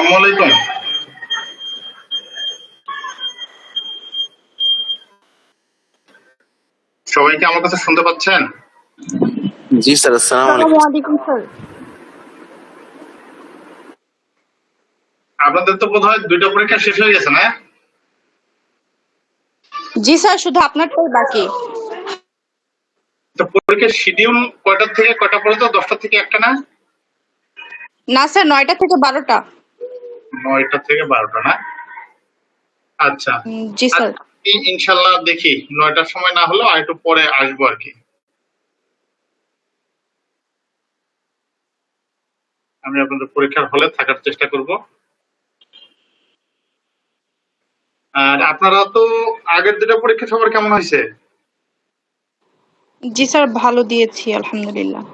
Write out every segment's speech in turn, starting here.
আসসালামু আলাইকুম। সবাই কি আমার কথা শুনতে পাচ্ছেন? জি স্যার, আসসালামু আসসালামু আলাইকুম। আলাইকুম স্যার। আপনাদের তো বোধহয় ২টা পরীক্ষা শেষ হয়ে গেছে, না? জি স্যার, শুধু আপনারটাই বাকি। তো পরীক্ষার শিডিউল কয়টা থেকে কয়টা পর্যন্ত? ১০টা থেকে একটা, না? না স্যার, ৯টা থেকে ১২টা। ৯টা থেকে ১২টা, না? আচ্ছা। জি স্যার। ইনশাল্লাহ দেখি ৯টার সময় না হলেও আরেকটু পরে আসবো আর কি। আমি আপনাদের পরীক্ষার হলে থাকার চেষ্টা করব। আর আপনারা তো আগের ২টা পরীক্ষা সবার কেমন হয়েছে? জি স্যার, ভালো দিয়েছি আলহামদুলিল্লাহ।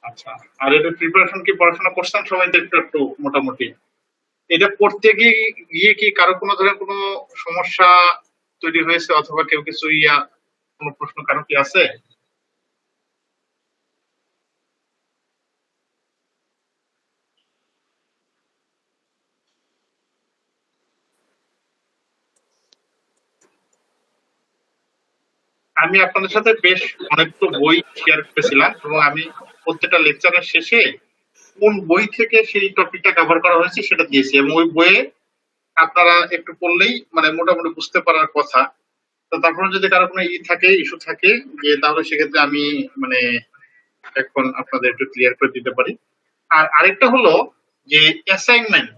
আচ্ছা। আর এটা প্রিপারেশন কি পড়াশোনা করছেন সবাই তো একটু একটু মোটামুটি? এটা পড়তে গিয়ে কি কারো কোনো ধরনের কোনো সমস্যা তৈরি হয়েছে, অথবা কেউ কিছু কোনো প্রশ্ন কারো কি আছে? আমি আপনাদের সাথে বেশ অনেকগুলো বই শেয়ার করেছিলাম, এবং আমি প্রত্যেকটা লেকচারের শেষে কোন বই থেকে সেই টপিকটা কভার করা হয়েছে সেটা দিয়েছি, এবং ওই বইয়ে আপনারা একটু পড়লেই মানে মোটামুটি বুঝতে পারার কথা। তো তারপরে যদি কারো কোনো ইস্যু থাকে, যে তাহলে সেক্ষেত্রে আমি মানে এখন আপনাদের একটু ক্লিয়ার করে দিতে পারি। আর আরেকটা হলো যে অ্যাসাইনমেন্ট,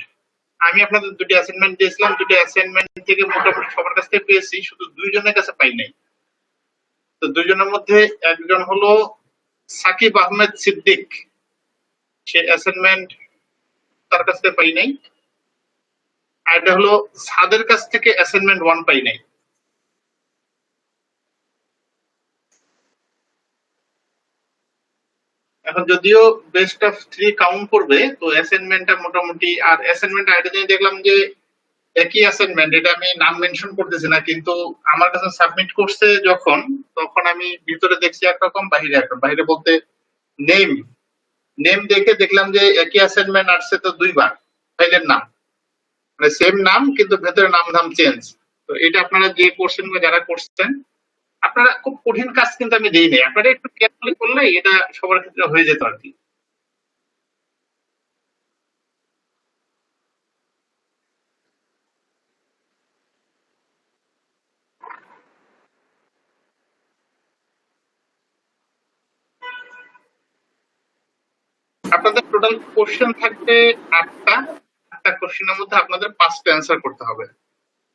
আমি আপনাদের ২টি অ্যাসাইনমেন্ট দিয়েছিলাম। ২টি অ্যাসাইনমেন্ট থেকে মোটামুটি সবার কাছ থেকে পেয়েছি, শুধু ২ জনের কাছে পাই নাই। তো ২ জনের মধ্যে একজন হলো সাকিব আহমেদ সিদ্দিক, সে অ্যাসাইনমেন্ট তার কাছ থেকে পাই নাই। আর এটা হলো সাদের কাছ থেকে অ্যাসাইনমেন্ট 1 পাই নাই। এখন যদিও বেস্ট অফ 3 কাউন্ট করবে, তো অ্যাসাইনমেন্টটা মোটামুটি, আর অ্যাসাইনমেন্ট আইডি দিয়ে দেখলাম যে একই অ্যাসাইনমেন্ট, এটা আমি নাম মেনশন করতেছি না, কিন্তু আমার কাছে সাবমিট করছে যখন, তখন আমি ভিতরে দেখছি একরকম, বাহিরে একরকম। বাহিরে বলতে নেম নেম দেখে দেখলাম যে একই অ্যাসাইনমেন্ট আসছে তো 2 বার ফাইলের নাম, মানে সেম নাম কিন্তু ভেতরে নাম ধাম চেঞ্জ। তো এটা আপনারা যে করছেন বা যারা করছেন, আপনারা খুব কঠিন কাজ কিন্তু আমি দিই নাই, আপনারা একটু কেয়ারফুলি করলে এটা সবার ক্ষেত্রে হয়ে যেত আর কি। আপনাদের টোটাল কোশ্চেন থাকবে 8টা। 8টা কোশ্চেনের মধ্যে আপনাদের 5টা অ্যান্সার করতে হবে।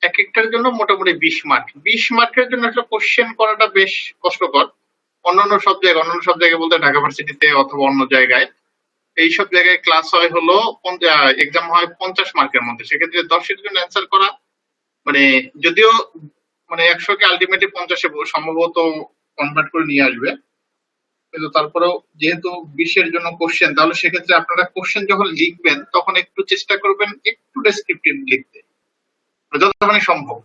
এক একটার জন্য মোটামুটি 20 মার্ক। 20 মার্কের জন্য একটা কোশ্চেন করাটা বেশ কষ্টকর। অন্যান্য সব জায়গায় বলতে ঢাকা ভার্সিটিতে অথবা অন্য জায়গায় এইসব জায়গায় ক্লাস হয় হলো, এক্সাম হয় 50 মার্কের মধ্যে। সেক্ষেত্রে 10-এর জন্য অ্যান্সার করা মানে, যদিও মানে 100কে আলটিমেটলি 50-এ সম্ভবত কনভার্ট করে নিয়ে আসবে, কিন্তু তারপরেও যেহেতু 20-এর জন্য কোশ্চেন, তাহলে সেক্ষেত্রে আপনারা কোশ্চেন যখন লিখবেন তখন একটু চেষ্টা করবেন একটু ডেসক্রিপটিভ লিখতে, যতখানি সম্ভব।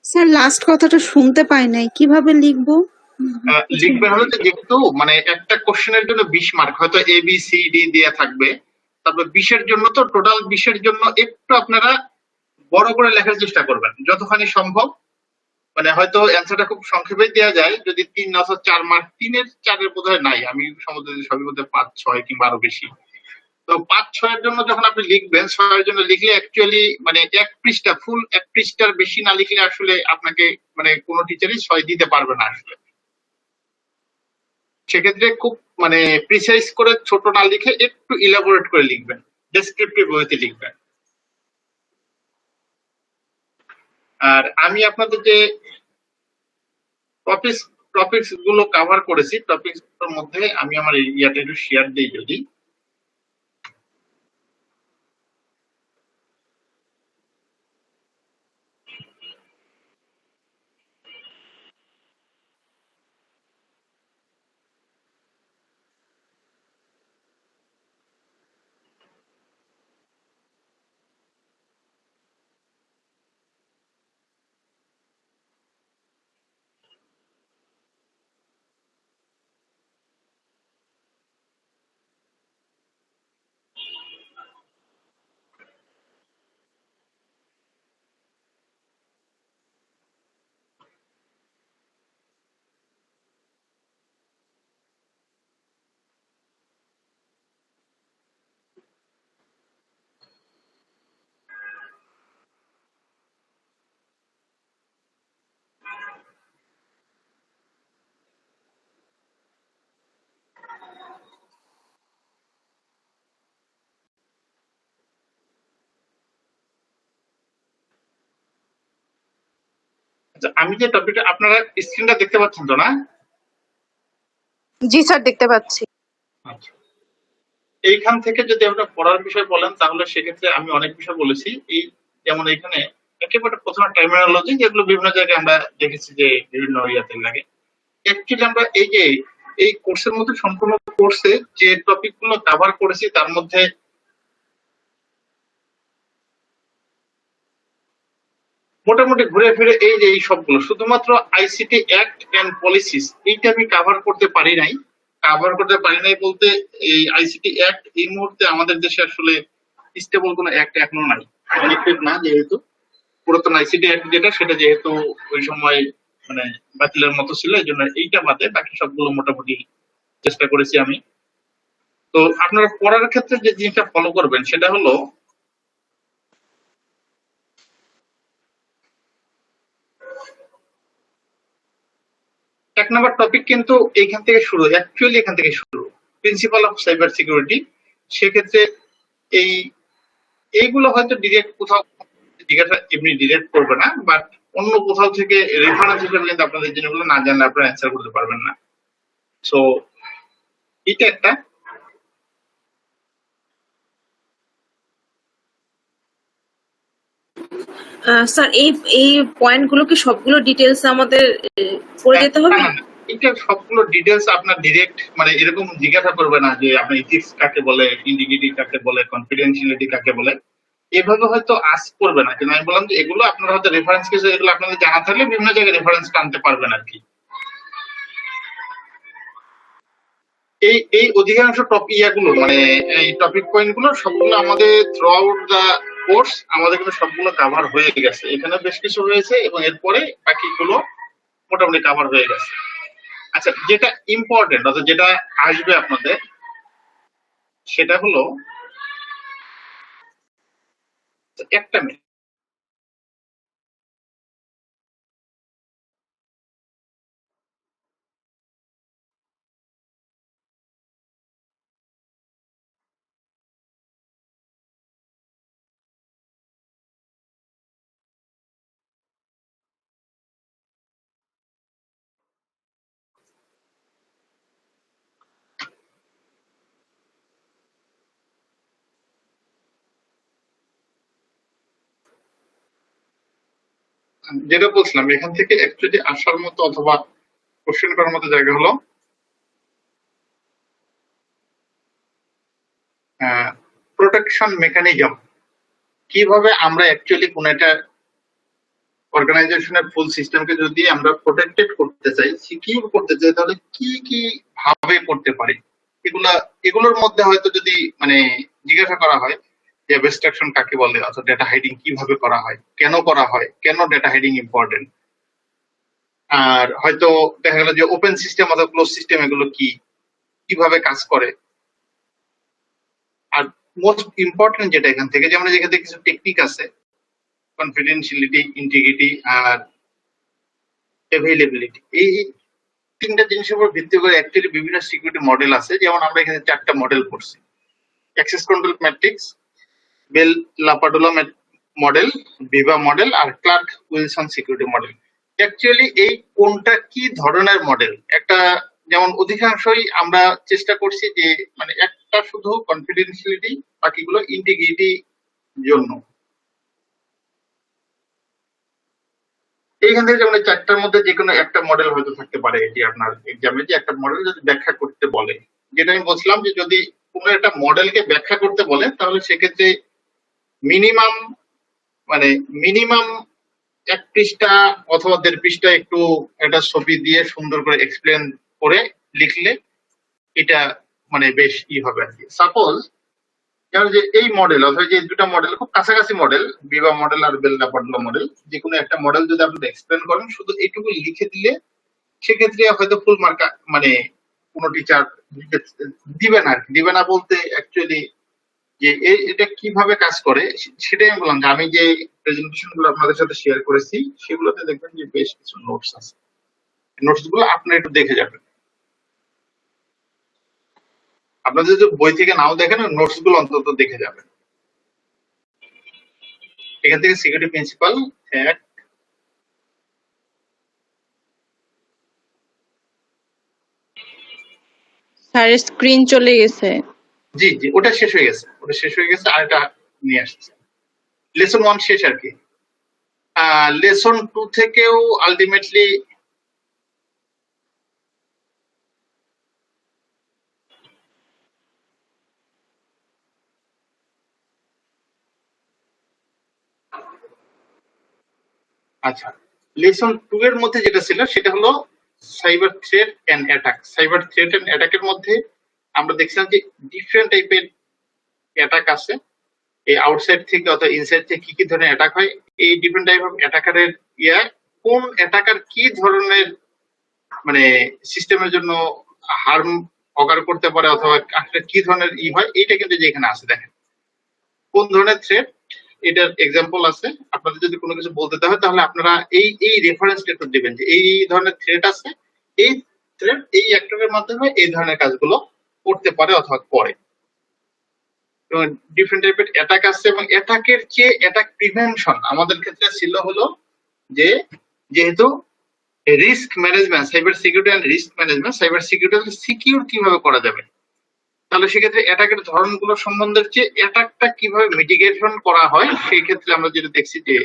স্যার, লাস্ট কথাটা শুনতে পাই নাই, কিভাবে লিখবো? লিখবেন হলো যে, যেহেতু মানে একটা কোশ্চেনের জন্য 20 মার্ক, হয়তো এ বি সি ডি দেয়া থাকবে, তারপর 20-এর জন্য, তো টোটাল 20-এর জন্য একটু আপনারা বড় করে লেখার চেষ্টা করবেন যতখানি সম্ভব। মানে হয়তো অ্যান্সারটা খুব সংক্ষেপে দেওয়া যায়, যদি 3 অথবা 4 মার্ক, 3-4-এর বোধহয় নাই, আমি সম্ভবত সবই বোধহয় 5-6 কিংবা আরো বেশি। তো 5-6-এর জন্য যখন আপনি লিখবেন, 6-এর জন্য লিখলে অ্যাকচুয়ালি মানে 1 পৃষ্ঠা, ফুল 1 পৃষ্ঠার বেশি না লিখলে আসলে আপনাকে মানে কোনো টিচারই 6 দিতে পারবে না আসলে। সেক্ষেত্রে খুব মানে প্রিসাইজ করে ছোট না লিখে একটু ইলাবোরেট করে লিখবেন, ডেসক্রিপটিভ ওয়েতে লিখবেন। আর আমি আপনাদের যে টপিকস টপিকস গুলো কভার করেছি, টপিকস গুলোর মধ্যে আমি আমার ইয়াটা একটু শেয়ার দিই যদি। আচ্ছা, আমি যে টপিকটা, আপনারা স্ক্রিনটা দেখতে পাচ্ছেন তো না? জি স্যার, দেখতে পাচ্ছি। আচ্ছা, এইখান থেকে যদি আপনারা পড়ার বিষয় বলেন তাহলে সেক্ষেত্রে আমি অনেক বিষয় বলেছি। এই যেমন এখানে একেবারে প্রথমে টার্মিনোলজি, যেগুলো বিভিন্ন জায়গায় আমরা দেখেছি যে বিভিন্ন ইয়াতে লাগে। অ্যাকচুয়ালি আমরা এই যে এই কোর্সের মধ্যে, সম্পূর্ণ কোর্সে যে টপিক গুলো কভার করেছি তার মধ্যে মোটামুটি ঘুরে ফিরে এই যে এই সবগুলো, শুধুমাত্র আইসিটি অ্যাক্ট এন্ড পলিসিস এইটা আমি কভার করতে পারি নাই। বলতে এই আইসিটি অ্যাক্ট এই মুহূর্তে আমাদের দেশে আসলে স্টেবল কোনো অ্যাক্ট এখনো নাই, কানেক্টেড না, যেহেতু পুরাতন আইসিটি অ্যাক্ট যেটা, সেটা যেহেতু ওই সময় মানে বাতিলের মতো ছিল, এই জন্য এইটা বাদে বাকি সবগুলো মোটামুটি চেষ্টা করেছি আমি। তো আপনারা পড়ার ক্ষেত্রে যে জিনিসটা ফলো করবেন সেটা হলো, এক নম্বর টপিক কিন্তু এইখান থেকে শুরু, অ্যাকচুয়ালি এখান থেকে শুরু, প্রিন্সিপাল অফ সাইবার সিকিউরিটি। সেক্ষেত্রে এই এইগুলো হয়তো ডিরেক্ট কোথাও জিজ্ঞাসা এমনি ডিরেক্ট করবে না, বাট অন্য কোথাও থেকে রেফারেন্স হিসেবে কিন্তু আপনাদের জিনিসগুলো না জানলে আপনারা অ্যান্সার করতে পারবেন না। সো এটা একটা। স্যার, এই এই পয়েন্টগুলো কি সবগুলো ডিটেলস আমাদের পড়ে যেতে হবে? না, না, এটা সবগুলো ডিটেলস আপনার ডিরেক্ট মানে এরকম জিজ্ঞাসা করবে না যে আপনার ইথিক্স কাকে বলে, ইন্টিগ্রিটি কাকে বলে, কনফিডেন্সিয়ালিটি কাকে বলে, এভাবে হয়তো আস্ক করবে না। কিন্তু আমি বললাম যে এগুলো আপনারা হয়তো রেফারেন্স কিছু, এগুলো আপনাদের জানা থাকলে বিভিন্ন জায়গায় রেফারেন্স টানতে পারবেন আর কি। এই এই অধিকাংশ ইয়াগুলো মানে এই টপিক পয়েন্ট গুলো সবগুলো আমাদের থ্রু আউট দা কোর্স আমাদের কিন্তু সবগুলো কভার হয়ে গেছে। এখানে বেশ কিছু হয়েছে এবং এরপরে বাকিগুলো মোটামুটি কভার হয়ে গেছে। আচ্ছা, যেটা ইম্পর্টেন্ট অর্থাৎ যেটা আসবে আপনাদের সেটা হলো, একটা মিনিট, যেটা বলছিলাম এখান থেকে অ্যাকচুয়ালি আসার মতো অথবা কোশ্চেন করার মতো জায়গা হলো প্রোটেকশন মেকানিজম। কিভাবে আমরা অ্যাকচুয়ালি কোন একটা অর্গানাইজেশনের ফুল সিস্টেমকে যদি আমরা প্রোটেক্টেড করতে চাই, সিকিউর করতে চাই, তাহলে কি কি ভাবে করতে পারি, এগুলা এগুলোর মধ্যে হয়তো যদি মানে জিজ্ঞাসা করা হয় যে অ্যাবস্ট্রাকশন কাকে বলে, অথবা ডেটা হাইডিং কিভাবে করা হয়, কেন ডেটা হাইডিং ইম্পর্টেন্ট, আর হয়তো দেখা গেল যে ওপেন সিস্টেম অথবা ক্লোজ সিস্টেম এগুলো কি, কিভাবে কাজ করে, আর মোস্ট ইম্পর্টেন্ট যেটা এখান থেকে, যেমন এখান থেকে কিছু টেকনিক আছে, কনফিডেন্সিয়ালিটি, ইন্টিগ্রিটি আর অ্যাভেইলেবিলিটি। এই তিনটা জিনিসের উপর ভিত্তি করে অ্যাকচুয়ালি বিভিন্ন সিকিউরিটি মডেল আছে। যেমন আমরা এখানে 4টা মডেল পড়ছি: access control matrix, Bell LaPadula model, Biba model আর Clark Wilson security model. Actually এই কোনটা কি ধরনের মডেল, একটা যেমন অধিকাংশই আমরা চেষ্টা করছি যে মানে একটা শুধু কনফিডেন্সিয়ালিটি, বাকিগুলো ইন্টিগ্রিটি জন্য। এইখান থেকে যেমন 4টার মধ্যে যে কোনো একটা মডেল হয়তো থাকতে পারে, এটি আপনার এক্সামে যে একটা মডেল যদি ব্যাখ্যা করতে বলে, যেটা আমি বলছিলাম যে যদি কোনো একটা মডেলকে ব্যাখ্যা করতে বলে তাহলে সেক্ষেত্রে মিনিমাম মিনিমাম 1 পৃষ্ঠা অথবা 1.5 পৃষ্ঠা একটু একটা ছবি দিয়ে সুন্দর করে এক্সপ্লেন করে লিখলে এটা মানে বেশ হবে আর কি। সাপোজ যেমন যে এই মডেল অথবা যে দুটা মডেল খুব কাছাকাছি মডেল, ভিভা মডেল আর বেল লাপাডুলা মডেল, যে কোনো একটা মডেল যদি আপনি এক্সপ্লেন করেন শুধু এইটুকু লিখে দিলে সেক্ষেত্রে হয়তো ফুল মার্ক মানে কোনো টিচার দিবে না আর কি। দিবে না বলতে অ্যাকচুয়ালি যে এটা কিভাবে কাজ করে সেটাই আমি বললাম যে আমি যে প্রেজেন্টেশন গুলো আপনাদের সাথে শেয়ার করেছি সেগুলোতে দেখবেন যে বেশ কিছু নোটস আছে, নোটস গুলো আপনারা একটু দেখে যাবেন। আপনারা যদি বই থেকে নাও দেখেন নোটস গুলো অন্তত দেখে যাবেন। এখান থেকে সিকিউরিটি প্রিন্সিপাল, স্যার স্ক্রিন চলে গেছে। জি জি, ওটা শেষ হয়ে গেছে, আর এটা নিয়ে আসছে। লেসন 1 শেষ আর কি। লেসন 2 থেকেও আলটিমেটলি আচ্ছা, লেসন 2 এর মধ্যে যেটা ছিল সেটা হলো cyber threat and attack. Cyber threat and অ্যাটাকের মধ্যে আমরা দেখছিলাম যে ডিফারেন্ট টাইপের অ্যাটাক আছে। এই আউটসাইড থেকে অথবা ইনসাইড থেকে কি কি ধরনের অ্যাটাক হয়, এই ডিফারেন্ট টাইপ অফ অ্যাটাকারের কোন অ্যাটাকার কি ধরনের মানে সিস্টেমের জন্য হার্ম অগার করতে পারে অথবা আসলে কি ধরনের হয়, এইটা কিন্তু যে এখানে আছে দেখেন কোন ধরনের থ্রেট, এটার এক্সাম্পল আছে। আপনাদের যদি কোনো কিছু বলতে হয় তাহলে আপনারা এই রেফারেন্সটা একটু দিবেন যে এই ধরনের থ্রেট আছে, এই থ্রেট এই অ্যাক্টরের মাধ্যমে এই ধরনের কাজগুলো করতে পারে অথবা করে। ডিফারেন্ট টাইপের অ্যাটাক আছে এবং অ্যাটাকের চেয়ে অ্যাটাক প্রিভেনশন আমাদের ক্ষেত্রে ছিল হলো যে যেহেতু risk management, cyber security and risk management, cyber security secure কিভাবে করা যাবে, তাহলে সেক্ষেত্রে অ্যাটাকের ধরনগুলো সম্বন্ধে চেয়ে অ্যাটাকটা কিভাবে মিটিগেশন করা হয় সেই ক্ষেত্রে আমরা যেটা দেখছি যে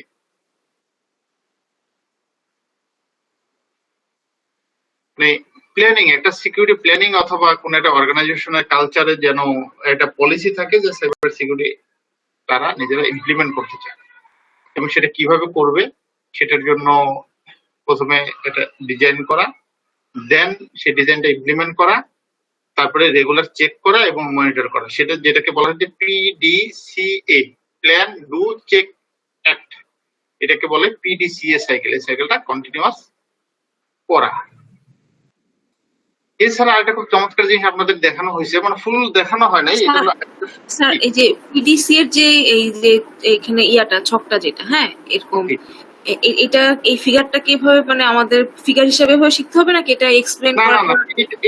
মানে প্ল্যানিং, একটা সিকিউরিটি প্ল্যানিং অথবা কোন একটা অর্গানাইজেশনের কালচারে যেন একটা পলিসি থাকে যে সাইবার সিকিউরিটি তারা নিজেরা ইমপ্লিমেন্ট করতে চায় এবং সেটা কিভাবে করবে সেটার জন্য প্রথমে এটা ডিজাইন করা, দেন সেই ডিজাইনটা ইমপ্লিমেন্ট করা, তারপরে রেগুলার চেক করা এবং মনিটর করা, সেটা যেটাকে বলা হচ্ছে পিডিসিএ, প্ল্যান ডু চেক অ্যাক্ট, এটাকে বলে পিডিসিএ সাইকেল। এই সাইকেলটা কন্টিনিউয়াস করা। এছাড়া আরেকটা খুব চমৎকার জিনিস আপনাদের দেখানো হয়েছে, মানে ফুল দেখানো হয় নাই, এটা হলো স্যার এই যে পিডিসি এর যে এই যে এখানে ছকটা যেটা হ্যাঁ এরকম এটা এই ফিগারটা কিভাবে মানে আমাদের ফিগার হিসেবে শিখতে হবে নাকি এটা এক্সপ্লেইন না করা? না না,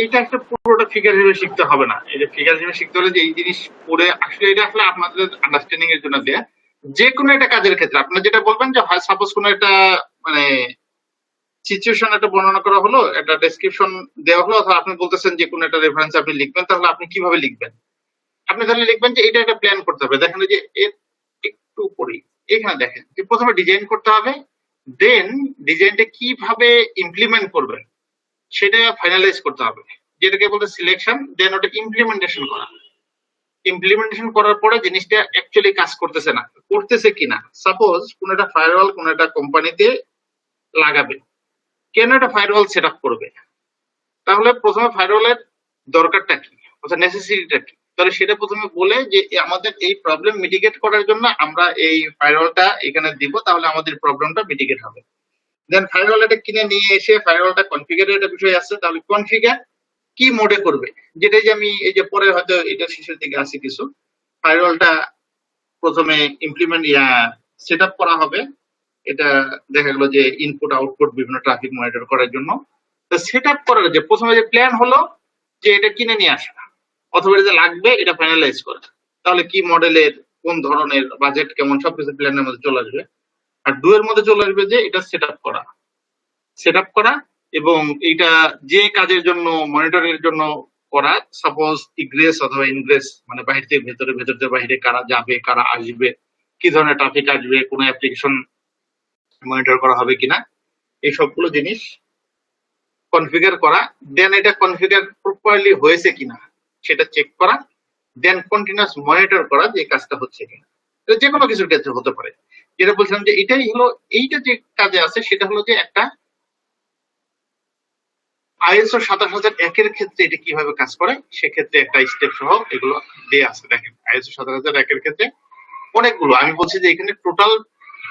এইটা একটা পুরোটা ফিগার হিসেবে শিখতে হবে না। এটা ফিগার হিসেবে শিখতে হলে যে এই জিনিস পড়ে আসলে এটা আসলে আপনাদের আন্ডারস্ট্যান্ডিং এর জন্য দেয়া। যে কোনো একটা কাজের ক্ষেত্রে আপনারা যেটা বলবেন যে হয় সাপোজ কোনো একটা মানে সিচুয়েশন একটা বর্ণনা করা হলো, একটা ডেসক্রিপশন দেওয়া হলো, অথবা আপনি বলতেছেন যে কোনো একটা রেফারেন্স আপনি লিখবেন, তাহলে আপনি কিভাবে লিখবেন? আপনি তাহলে লিখবেন যে এটা একটা প্ল্যান করতে হবে। দেখেন যে এর একটু পরেই এখানে দেখেন যে প্রথমে ডিজাইন করতে হবে, দেন ডিজাইনটা কিভাবে ইমপ্লিমেন্ট করবেন সেটা ফাইনালাইজ করতে হবে, যেটাকে বলতে সিলেকশন, দেন ওটা ইমপ্লিমেন্টেশন করা। ইমপ্লিমেন্টেশন করার পরে জিনিসটা অ্যাকচুয়ালি কাজ করতেছে না করতেছে কিনা, সাপোজ কোন একটা ফায়ারওয়াল কোন একটা কোম্পানিতে লাগাবে, কেন একটা ফায়ারওয়াল সেট আপ করবে, তাহলে প্রথমে ফায়ারওয়ালের দরকারটা কি অর্থাৎ নেসেসিটিটা কি, তাহলে সেটা প্রথমে বলে যে আমাদের এই প্রবলেম মিটিগেট করার জন্য আমরা এই ফায়ারওয়ালটা এখানে দিব, তাহলে আমাদের প্রবলেমটা মিটিগেট হবে। দেন ফায়ারওয়ালটা কিনে নিয়ে এসে ফায়ারওয়ালটা কনফিগারের একটা বিষয় আছে, তাহলে কনফিগার কি মোডে করবে, যেটাই যে আমি এই যে পরে হয়তো এটা শেষের দিকে আছে কিছু, ফায়ারওয়ালটা প্রথমে ইমপ্লিমেন্ট সেট আপ করা হবে। এটা দেখা গেল যে ইনপুট আউটপুট বিভিন্ন ট্রাফিক মনিটর করার জন্য। তো সেট আপ করার যে প্রথমে যে প্ল্যান হলো যে এটা কিনে নিয়ে আসা অথবা এটা লাগবে এটা ফাইনালাইজ করা, তাহলে কি মডেলের কোন ধরনের বাজেট কেমন সবকিছু প্ল্যানের মধ্যে চলে আসবে। আর ডু এর মধ্যে চলে আসবে যে এটা সেট আপ করা এবং এটা যে কাজের জন্য মনিটরের জন্য করা, সাপোজ ইগ্রেস অথবা ইনগ্রেস মানে বাইরে থেকে ভেতরে, ভেতর থেকে বাইরে কারা যাবে কারা আসবে, কি ধরনের ট্রাফিক আসবে, কোন অ্যাপ্লিকেশন মনিটর করা হবে কিনা, এই সবগুলো জিনিস কনফিগার করা। দেন এটা কনফিগার প্রপারলি হয়েছে কিনা সেটা চেক করা, দেন কন্টিনিউয়াস মনিটর করা যে কাজটা হচ্ছে কিনা। যে কোনো কিছুর ক্ষেত্রে হতে পারে। যেটা বলছিলাম যে এটাই হলো, এইটা যে কাজে আছে সেটা হলো যে একটা ISO 27001 এর ক্ষেত্রে এটা কিভাবে কাজ করে সেক্ষেত্রে একটা স্টেপ সহ এগুলো দেয়া আছে। দেখেন ISO 27001 এর ক্ষেত্রে অনেকগুলো, আমি বলছি যে এখানে টোটাল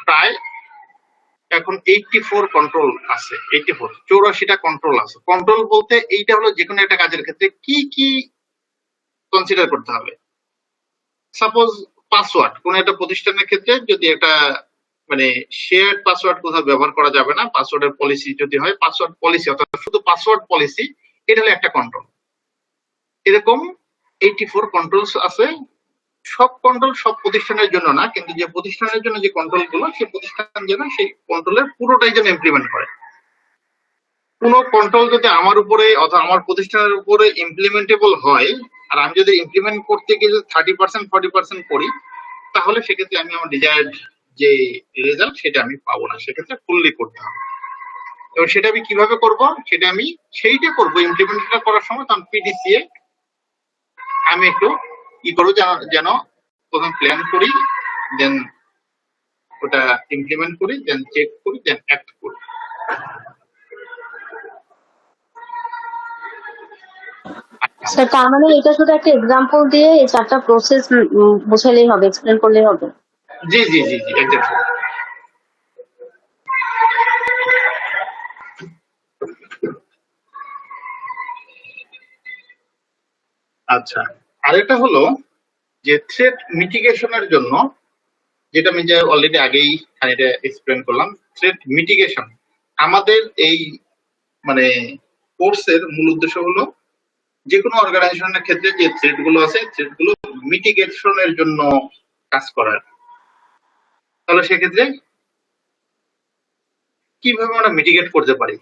প্রায় এখন 84 কন্ট্রোল আছে, 84টা কন্ট্রোল আছে। কন্ট্রোল বলতে এইটা হলো যে কোনো একটা কাজের ক্ষেত্রে কি কি কনসিডার করতে হবে। সাপোজ পাসওয়ার্ড, কোন একটা প্রতিষ্ঠানের ক্ষেত্রে যদি একটা মানে শেয়ার্ড পাসওয়ার্ড কোথাও ব্যবহার করা যাবে না, পাসওয়ার্ডের পলিসি যদি হয়, পাসওয়ার্ড পলিসি অর্থাৎ শুধু পাসওয়ার্ড পলিসি, এটা হলো একটা কন্ট্রোল। এরকম 84 কন্ট্রোলস আছে। সব কন্ট্রোল সব প্রতিষ্ঠানের জন্য না, কিন্তু যে প্রতিষ্ঠানের জন্য যে কন্ট্রোল গুলো সেই প্রতিষ্ঠান যেন সেই কন্ট্রোলের পুরোটাই যেন ইমপ্লিমেন্ট করে। কোনো কন্ট্রোল যদি আমার উপরে অথবা আমার প্রতিষ্ঠানের উপরে ইমপ্লিমেন্টেবল হয়, আর আমি যদি ইমপ্লিমেন্ট করতে গিয়ে যদি 30% 40% করি, তাহলে সেক্ষেত্রে আমি আমার ডিজায়ার্ড যে রেজাল্ট সেটা আমি পাবো না, সেক্ষেত্রে ফুললি করতে হবে। এবং সেটা আমি কিভাবে করব, সেটা আমি সেইটা করবো ইমপ্লিমেন্টেশন করার সময়, তখন পিডিসিএ আমি একটু করবো যেন প্রথম প্ল্যান করি, দেন ওটা ইমপ্লিমেন্ট করি, দেন চেক করি, দেন অ্যাক্ট করি। স্যার তার মানে এটা শুধু একটা এক্সাম্পল দিয়ে এই 4টা প্রসেস বোঝালেই হবে, এক্সপ্লেন করলেই হবে? জি জি জি জি এক্স্যাক্টলি। আচ্ছা, আরেকটা হলো যে থ্রেট মিটিগেশনের জন্য, যেটা আমি যে অলরেডি আগেই এটা এক্সপ্লেন করলাম, থ্রেট মিটিগেশন আমাদের এই মানে কোর্সের মূল উদ্দেশ্য হলো যে কোনো অর্গানাইজেশনের ক্ষেত্রে যে থ্রেট গুলো আছে, থ্রেট গুলো মিটিগেশনের জন্য কাজ করার। তাহলে সেক্ষেত্রে কিভাবে আমরা মিটিগেট করতে পারি,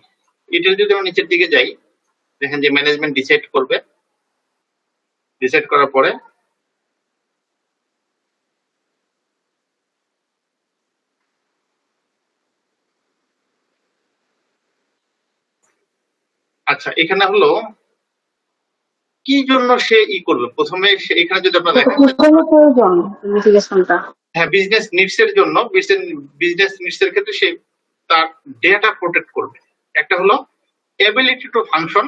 এটা যদি আমরা নিচের দিকে যাই, দেখেন যে ম্যানেজমেন্ট ডিসাইড করবে, ডিসাইড করার পরে আচ্ছা এখানে হলো কি জন্য সে করবে, প্রথমে সে এখানে যদি আপনারা দেখেন প্রয়োজন মিটিগেশনটা। হ্যাঁ, বিজনেস নিডস এর জন্য, বিজনেস নিডস এর ক্ষেত্রে সে তার ডেটা প্রোটেক্ট করবে। একটা হলো ability to function,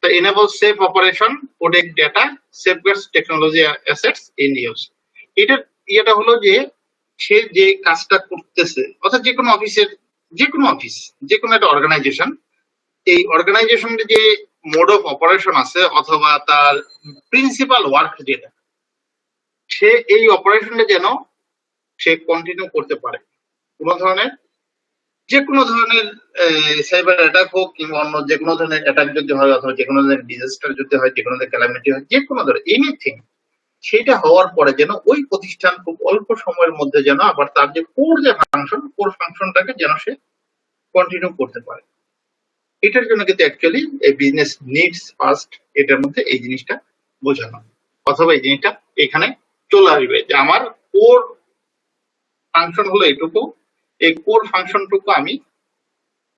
the enable safe operation, protect data, safeguards technology assets in use. এটা হলো যে সে যে কাজটা করতেছে, অর্থাৎ যে কোনো অফিসের যে কোনো একটা অর্গানাইজেশন, এই অর্গানাইজেশনের যে মোড অফ অপারেশন আছে অথবা তার প্রিন্সিপাল ওয়ার্ক যেটা, সে এই অপারেশনটা যেন সে কন্টিনিউ করতে পারে। যে কোনো ধরনের সাইবার অ্যাটাক হোক কিংবা অন্য যে কোনো ধরনের অ্যাটাক যদি হয়, অথবা যে কোনো ধরনের ডিজাস্টার যদি হয়, যে কোনো ধরনের ক্যালামিটি হয়, যে কোনো ধরনের এনিথিং, সেটা হওয়ার পরে যেন ওই প্রতিষ্ঠান খুব অল্প সময়ের মধ্যে যেন আবার তার যে কোর ফাংশনটাকে যেন সে কন্টিনিউ করতে পারে। এটার জন্য কিন্তু অ্যাকচুয়ালি এই বিজনেস নিডস ফার্স্ট, এটার মধ্যে এই জিনিসটা বোঝানো, অথবা এই জিনিসটা এখানে চলে আসবে যে আমার কোর ফাংশন হলো এটুকু, এই কোর ফাংশনটুকু আমি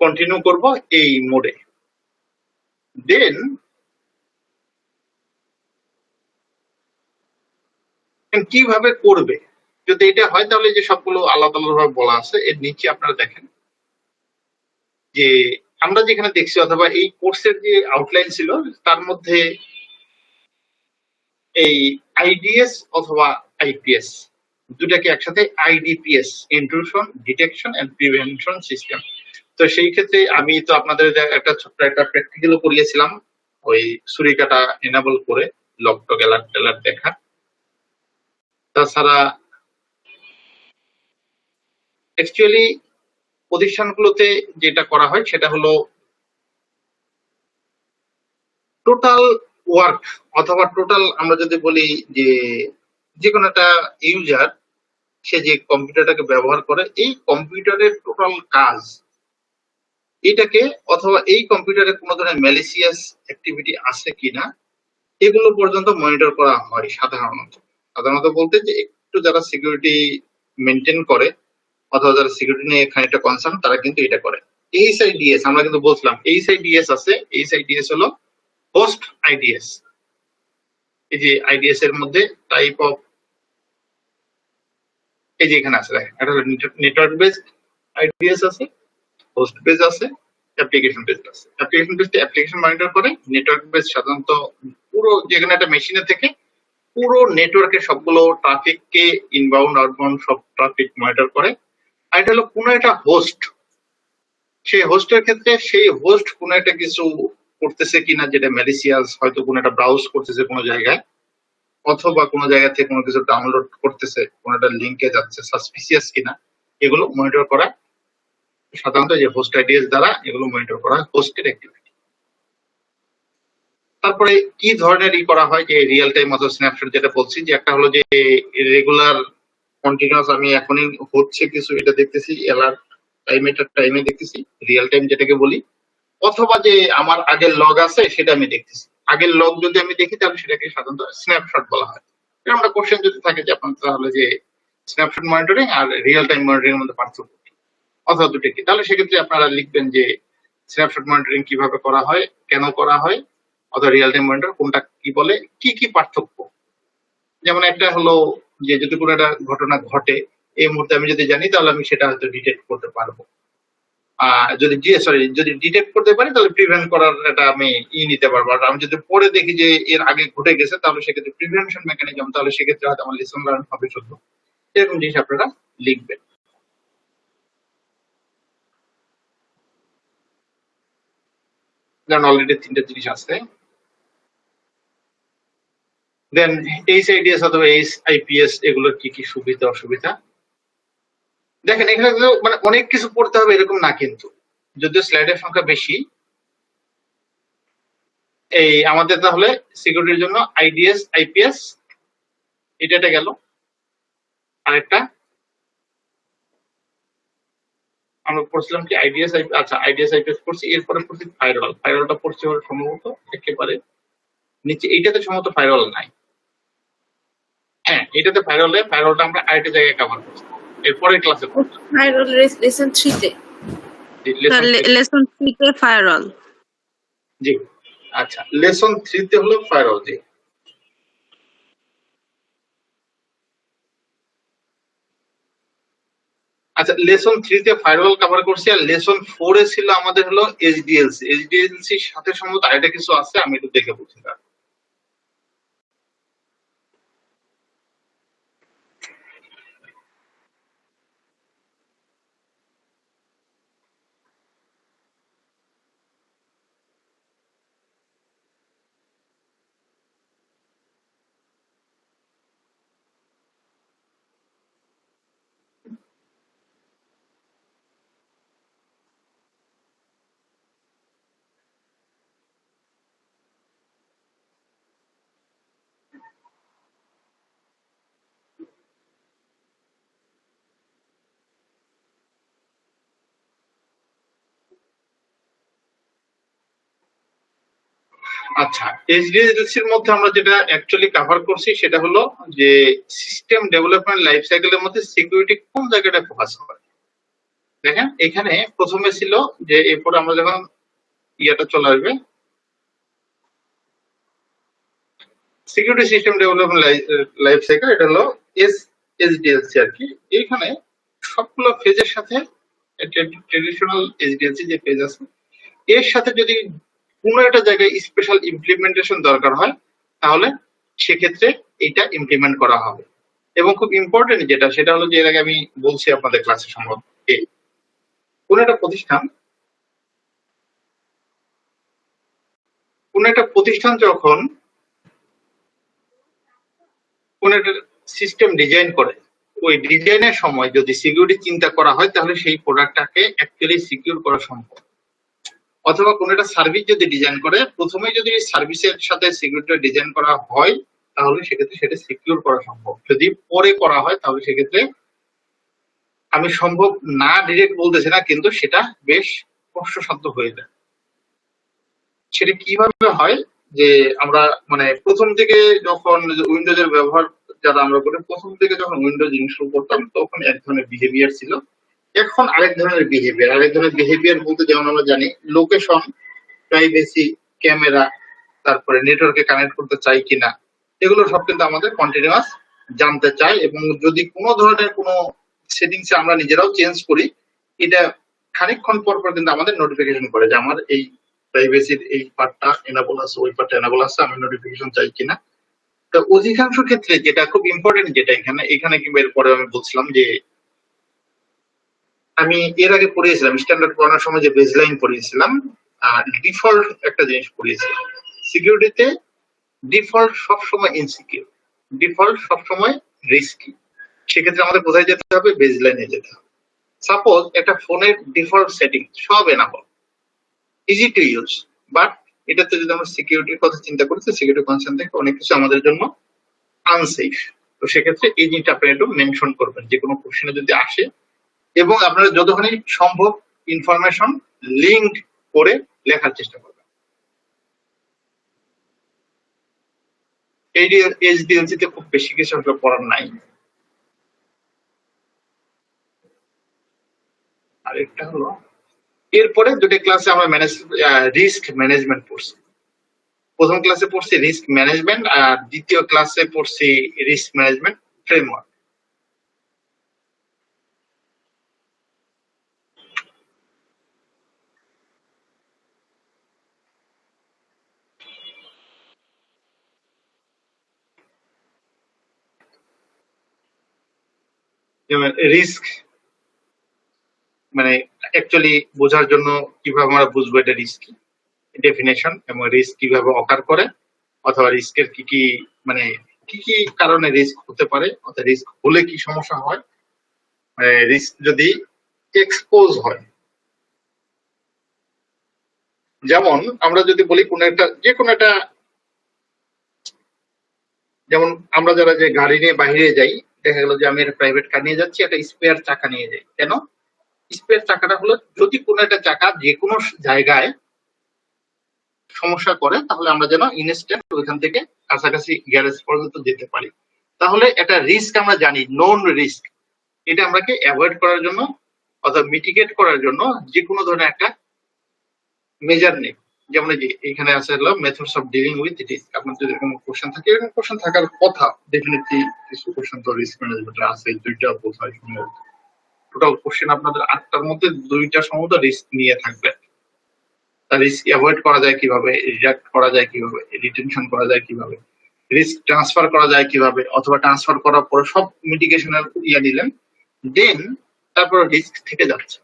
কন্টিনিউ করব এই মোডে। দেন কিভাবে করবে, যদি এটা হয় তাহলে যে সবগুলো আলাদা আলাদাভাবে বলা আছে। এর নিচে আপনারা দেখেন যে আমরা যেখানে দেখছি, অথবা এই কোর্সের যে আউটলাইন ছিল তার মধ্যে এই আইডিএস অথবা আইপিএস দুটাকে একসাথে IDPS, intrusion detection and prevention system. তো সেই ক্ষেত্রে আমি তো আপনাদের একটা ছোট্ট একটা প্র্যাকটিক্যালও করিয়েছিলাম, ওই ছুরিকাটা এনাবল করে লকটক অ্যালার্ট দেখা। তাছাড়া অ্যাকচুয়ালি প্রতিষ্ঠানগুলোতে যেটা করা হয় সেটা হলো টোটাল ওয়ার্ক, অথবা টোটাল আমরা যদি বলি যে কোনো একটা ইউজার সে যে কম্পিউটারটাকে ব্যবহার করে, এই কম্পিউটারের টোটাল কাজ এটাকে, অথবা এই কম্পিউটারে কোনো ধরনের ম্যালিসিয়াস অ্যাক্টিভিটি আছে কিনা, এগুলো পর্যন্ত মনিটর করা হয় সাধারণত বলতে যে একটু যারা সিকিউরিটি মেনটেন করে অথবা যারা সিকিউরিটি নিয়ে খানিকটা কনসার্ন, তারা কিন্তু এটা করে। এইচআইডিএস আমরা কিন্তু বলছিলাম, এইচআইডিএস আছে, এইচআইডিএস হলো হোস্ট আইডিএস। এই যে আইডিএস এর মধ্যে টাইপ অফ, এই যে এখানে আছে দেখেন, এটা হলো নেটওয়ার্ক বেসড আইডিএস আছে, হোস্ট বেস আছে, অ্যাপ্লিকেশন বেসড আছে। অ্যাপ্লিকেশন বেসড অ্যাপ্লিকেশন মনিটর করে, নেটওয়ার্ক বেস সাধারণত পুরো যেখানে একটা মেশিনের থেকে পুরো নেটওয়ার্কের সবগুলো ট্রাফিককে, ইনবাউন্ড আউটবাউন্ড সব ট্রাফিক মনিটর করে। আর এটা হলো কোনো একটা হোস্ট, সেই হোস্টের ক্ষেত্রে সেই হোস্ট কোনো একটা কিছু করতেছে কিনা যেটা ম্যালিসিয়াস, হয়তো কোনো একটা ব্রাউজ করতেছে কোনো জায়গায়, অথবা কোনো জায়গা থেকে কোনো কিছু ডাউনলোড করতেছে, কোনো একটা লিঙ্কে যাচ্ছে, সাসপিসিয়াস কিনা, এগুলো মনিটর করা সাধারণত যে হোস্ট আইডিএস দ্বারা এগুলো মনিটর করা হয়, হোস্টের অ্যাক্টিভিটি। তারপরে কি ধরনের করা হয়, যে রিয়েল টাইম অথবা স্ন্যাপশট যেটা বলছি, যে একটা হলো যে রেগুলার কন্টিনিউয়াস, আমি এখনই হচ্ছে কিছু এটা দেখতেছি, অ্যালার্ট টাইমে দেখতেছি, রিয়েল টাইম যেটাকে বলি। অথবা যে আমার আগের লগ আছে সেটা আমি দেখতেছি। আগের লগ যদি আমি দেখি তাহলে সেটাকে সাধারণত স্ন্যাপশট বলা হয়। আমরা কোশ্চেন যদি থাকে যে আপনার তাহলে যে স্ন্যাপশট মনিটরিং আর রিয়েল টাইম মনিটরিং এর মধ্যে পার্থক্য কি অথবা দুটো কি, তাহলে সেক্ষেত্রে আপনারা লিখবেন যে স্ন্যাপশট মনিটরিং কিভাবে করা হয়, কেন করা হয়, অথবা রিয়েল টাইম মনিটর কোনটা কি বলে, কি কি পার্থক্য। যেমন একটা হলো যে যদি কোনো একটা ঘটনা ঘটে এই মুহূর্তে আমি যদি জানি তাহলে আমি সেটা হয়তো ডিটেক্ট করতে পারবো। যদি ডিটেক্ট করতে পারি তাহলে প্রিভেন্ট করার এটা আমি নিতে পারবো। আর আমি যদি পরে দেখি যে এর আগে ঘটে গেছে তাহলে সেক্ষেত্রে প্রিভেনশন মেকানিজম, তাহলে সেক্ষেত্রে হয়তো আমার লেসন লার্ন হবে শুধু। এরকম জিনিস আপনারা লিখবেন। যেমন অলরেডি 3টা জিনিস আছে। দেন এইচআইডিএস অথবা এইচআইপিএস এগুলোর কি কি সুবিধা অসুবিধা। দেখেন এখানে মানে অনেক কিছু পড়তে হবে এরকম না, কিন্তু যদিও স্লাইডের সংখ্যা বেশি। এই আমাদের তাহলে সিকিউরিটির জন্য আইডিএস আইপিএস এটা গেল। আরেকটা আমরা পড়ছিলাম কি আইডিএস আইপি, আচ্ছা আইডিএস আইপিএস পড়ছি। এরপরে পড়ছি ফায়ারওয়াল। ফায়ারওয়ালটা পড়ছি হলো সম্ভবত একেবারে নিচে, এইটাতে সম্ভবত ফায়ারওয়াল নাই। হ্যাঁ এটাতে ফায়ারওয়ালটা আমরা আরেকটা জায়গায় কভার করছি এরপরের ক্লাসে। ফায়ারওয়াল লেসন 3 তে, লেসন 3 তে ফায়ারওয়াল। জি আচ্ছা, লেসন 3 তে হলো ফায়ারওয়াল। জি আচ্ছা, লেসন 3 তে ফায়ারওয়াল কভার করছি। আর লেসন 4 এ ছিল আমাদের হলো এইচডিএলসি। এইচডিএলসির সাথে সম্ভবত আরেকটা কিছু আছে, আমি একটু দেখে বলছি। আচ্ছা, এইচডিএলসির মধ্যে আমরা যেটা অ্যাকচুয়ালি কভার করছি সেটা হলো যে সিস্টেম ডেভেলপমেন্ট লাইফ সাইকেলের মধ্যে সিকিউরিটি কোন জায়গাটা ফোকাস করে। দেখেন এখানে প্রথমে ছিল যে এরপরে আমরা যখন ইয়েটা চলে আসবে security system development life cycle, এটা হলো এইচডিএলসি আর কি। এইখানে সবগুলো ফেজের সাথে ট্রেডিশনাল এইচডিএলসি যে ফেজ আছে এর সাথে যদি কোনো একটা জায়গায় স্পেশাল ইমপ্লিমেন্টেশন দরকার হয় তাহলে সেক্ষেত্রে এটা ইমপ্লিমেন্ট করা হবে। এবং খুব ইম্পর্টেন্ট যেটা সেটা হলো যে এর আগে আমি বলছি আপনাদের ক্লাসে সম্ভবত, কোন একটা প্রতিষ্ঠান যখন কোন একটা সিস্টেম ডিজাইন করে ওই ডিজাইনের সময় যদি সিকিউরিটি চিন্তা করা হয় তাহলে সেই প্রোডাক্টটাকে অ্যাকচুয়ালি সিকিউর করা সম্ভব। অথবা কোন একটা সার্ভিস যদি ডিজাইন করে প্রথমে যদি সার্ভিসের সাথে সিকিউরিটি ডিজাইন করা হয় তাহলে সেক্ষেত্রে সেটা সিকিউর করা সম্ভব। যদি পরে করা হয় তাহলে সেক্ষেত্রে আমি সম্ভব না ডিরেক্ট বলতেছি না, কিন্তু সেটা বেশ কষ্টসাধ্য হয়ে যায়। সেটা কিভাবে হয় যে আমরা মানে প্রথম থেকে যখন উইন্ডোজের ব্যবহার যারা আমরা করি প্রথম থেকে যখন উইন্ডোজ ইনস্টল করতাম তখন এক ধরনের বিহেভিয়ার ছিল, এখন আরেক ধরনের বিহেভিয়ার বলতে যেমন আমরা জানি লোকেশন, প্রাইভেসি, ক্যামেরা, তারপরে নেটওয়ার্কে কানেক্ট করতে চাই কিনা, এগুলো সব কিন্তু আমাদের কন্টিনিউয়াস জানতে চাই। এবং যদি কোনো ধরনের কোনো সেটিংসে আমরা নিজেরাও চেঞ্জ করি এটা খানিকক্ষণ পর পর কিন্তু আমাদের নোটিফিকেশন করে যে আমার এই প্রাইভেসির এই পার্টটা এনাবল আছে, ওই পার্টটা এনাবল আছে, আমি নোটিফিকেশন চাই কিনা। তো অধিকাংশ ক্ষেত্রে যেটা খুব ইম্পর্টেন্ট যেটা এখানে কিংবা এরপরে আমি বলছিলাম যে আমি এর আগে পড়িয়েছিলাম স্ট্যান্ডার্ড পড়ানোর সময় যে বেসলাইন পড়িয়েছিলাম আর ডিফল্ট একটা জিনিস পড়িয়েছিলাম। সিকিউরিটিতে ডিফল্ট সবসময় ইনসিকিউর, ডিফল্ট সবসময় রিস্কি। সেক্ষেত্রে আমাদের কোথায় যেতে হবে? বেসলাইনে যেতে হবে। সাপোজ একটা ফোনের ডিফল্ট সেটিং সব enable, easy to use, but এটাতে যদি আমরা সিকিউরিটির কথা চিন্তা করি তো সিকিউরিটি কনসার্ন থেকে অনেক কিছু আমাদের জন্য আনসেফ। তো সেক্ষেত্রে এই জিনিসটা আপনি একটু মেনশন করবেন যে কোনো কোশ্চেনে যদি আসে, এবং আপনারা যতখানি সম্ভব ইনফরমেশন লিঙ্ক করে লেখার চেষ্টা করবেন। এইচডিএলসি তে খুব বেশি কিছু আসলে পড়ার নাই। আর একটা হলো এরপরে দুটো ক্লাসে আমরা রিস্ক ম্যানেজমেন্ট পড়ছি। প্রথম ক্লাসে পড়ছি রিস্ক ম্যানেজমেন্ট আর দ্বিতীয় ক্লাসে পড়ছি রিস্ক ম্যানেজমেন্ট ফ্রেমওয়ার্ক। যেমন রিস্ক মানে অ্যাকচুয়ালি বোঝার জন্য কিভাবে আমরা বুঝবো এটা রিস্ক ডেফিনেশন এবং রিস্ক কিভাবে অকার করে অথবা রিস্কের কি কি মানে কি কি কারণে রিস্ক হতে পারে অথবা রিস্ক হলে কি সমস্যা হয়, রিস্ক যদি এক্সপোজ হয়। যেমন আমরা যদি বলি কোন একটা যে কোনো একটা, যেমন আমরা যারা যে গাড়ি নিয়ে বাইরে যাই, দেখা গেল যে আমি একটা প্রাইভেট কার নিয়ে যাচ্ছি, একটা স্পেয়ার চাকা নিয়ে যাই। কেন স্পেয়ার চাকাটা হলো যদি কোনো একটা চাকা যে কোনো জায়গায় সমস্যা করে তাহলে আমরা যেন ইনস্ট্যান্ট ওইখান থেকে কাছাকাছি গ্যারেজ পর্যন্ত যেতে পারি। তাহলে একটা রিস্ক আমরা জানি, নোন রিস্ক, এটা আমরাকে অ্যাভয়েড করার জন্য অথবা মিটিগেট করার জন্য যে কোনো ধরনের একটা মেজার নেই। যেমন এই যে এখানে আছে হলো methods of dealing with risk. আপনার যদি এরকম কোশ্চেন থাকে, এরকম কোশ্চেন থাকার কথা ডেফিনেটলি, কিছু কোশ্চেন তো রিস্ক ম্যানেজমেন্টে আছে, দুইটা বোধহয় সম্ভবত। টোটাল কোশ্চেন আপনাদের 8টার মধ্যে 2টা সম্ভবত রিস্ক নিয়ে থাকবে। রিস্ক অ্যাভয়েড করা যায় কিভাবে, রিডাক্ট করা যায় কিভাবে, রিটেনশন করা যায় কিভাবে, রিস্ক ট্রান্সফার করা যায় কিভাবে, অথবা ট্রান্সফার করার পরে সব মিটিগেশনের ইয়ে নিলেন, দেন তারপর রিস্ক থেকে যাচ্ছে,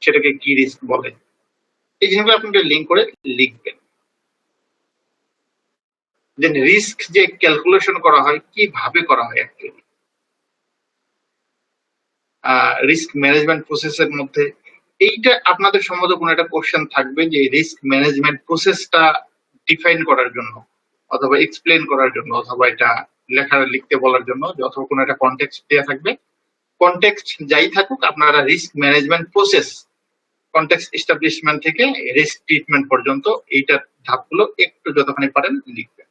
সেটাকে কি রিস্ক বলে, এই জিনিসগুলো আপনাকে লিঙ্ক করে লিখবেন। দেন রিস্ক যে ক্যালকুলেশন করা হয় কিভাবে করা হয় অ্যাকচুয়ালি রিস্ক ম্যানেজমেন্ট প্রসেসের মধ্যে, এইটা আপনাদের সম্বন্ধে কোনো একটা কোশ্চেন থাকবে যে রিস্ক ম্যানেজমেন্ট প্রসেসটা ডিফাইন করার জন্য অথবা এক্সপ্লেন করার জন্য অথবা এটা লিখতে বলার জন্য, অথবা কোনো একটা কনটেক্সট দেওয়া থাকবে। কনটেক্সট যাই থাকুক, আপনারা risk management process context establishment থেকে রিস্ক ট্রিটমেন্ট পর্যন্ত এইটার ধাপগুলো একটু যতখানি পারেন লিখবেন।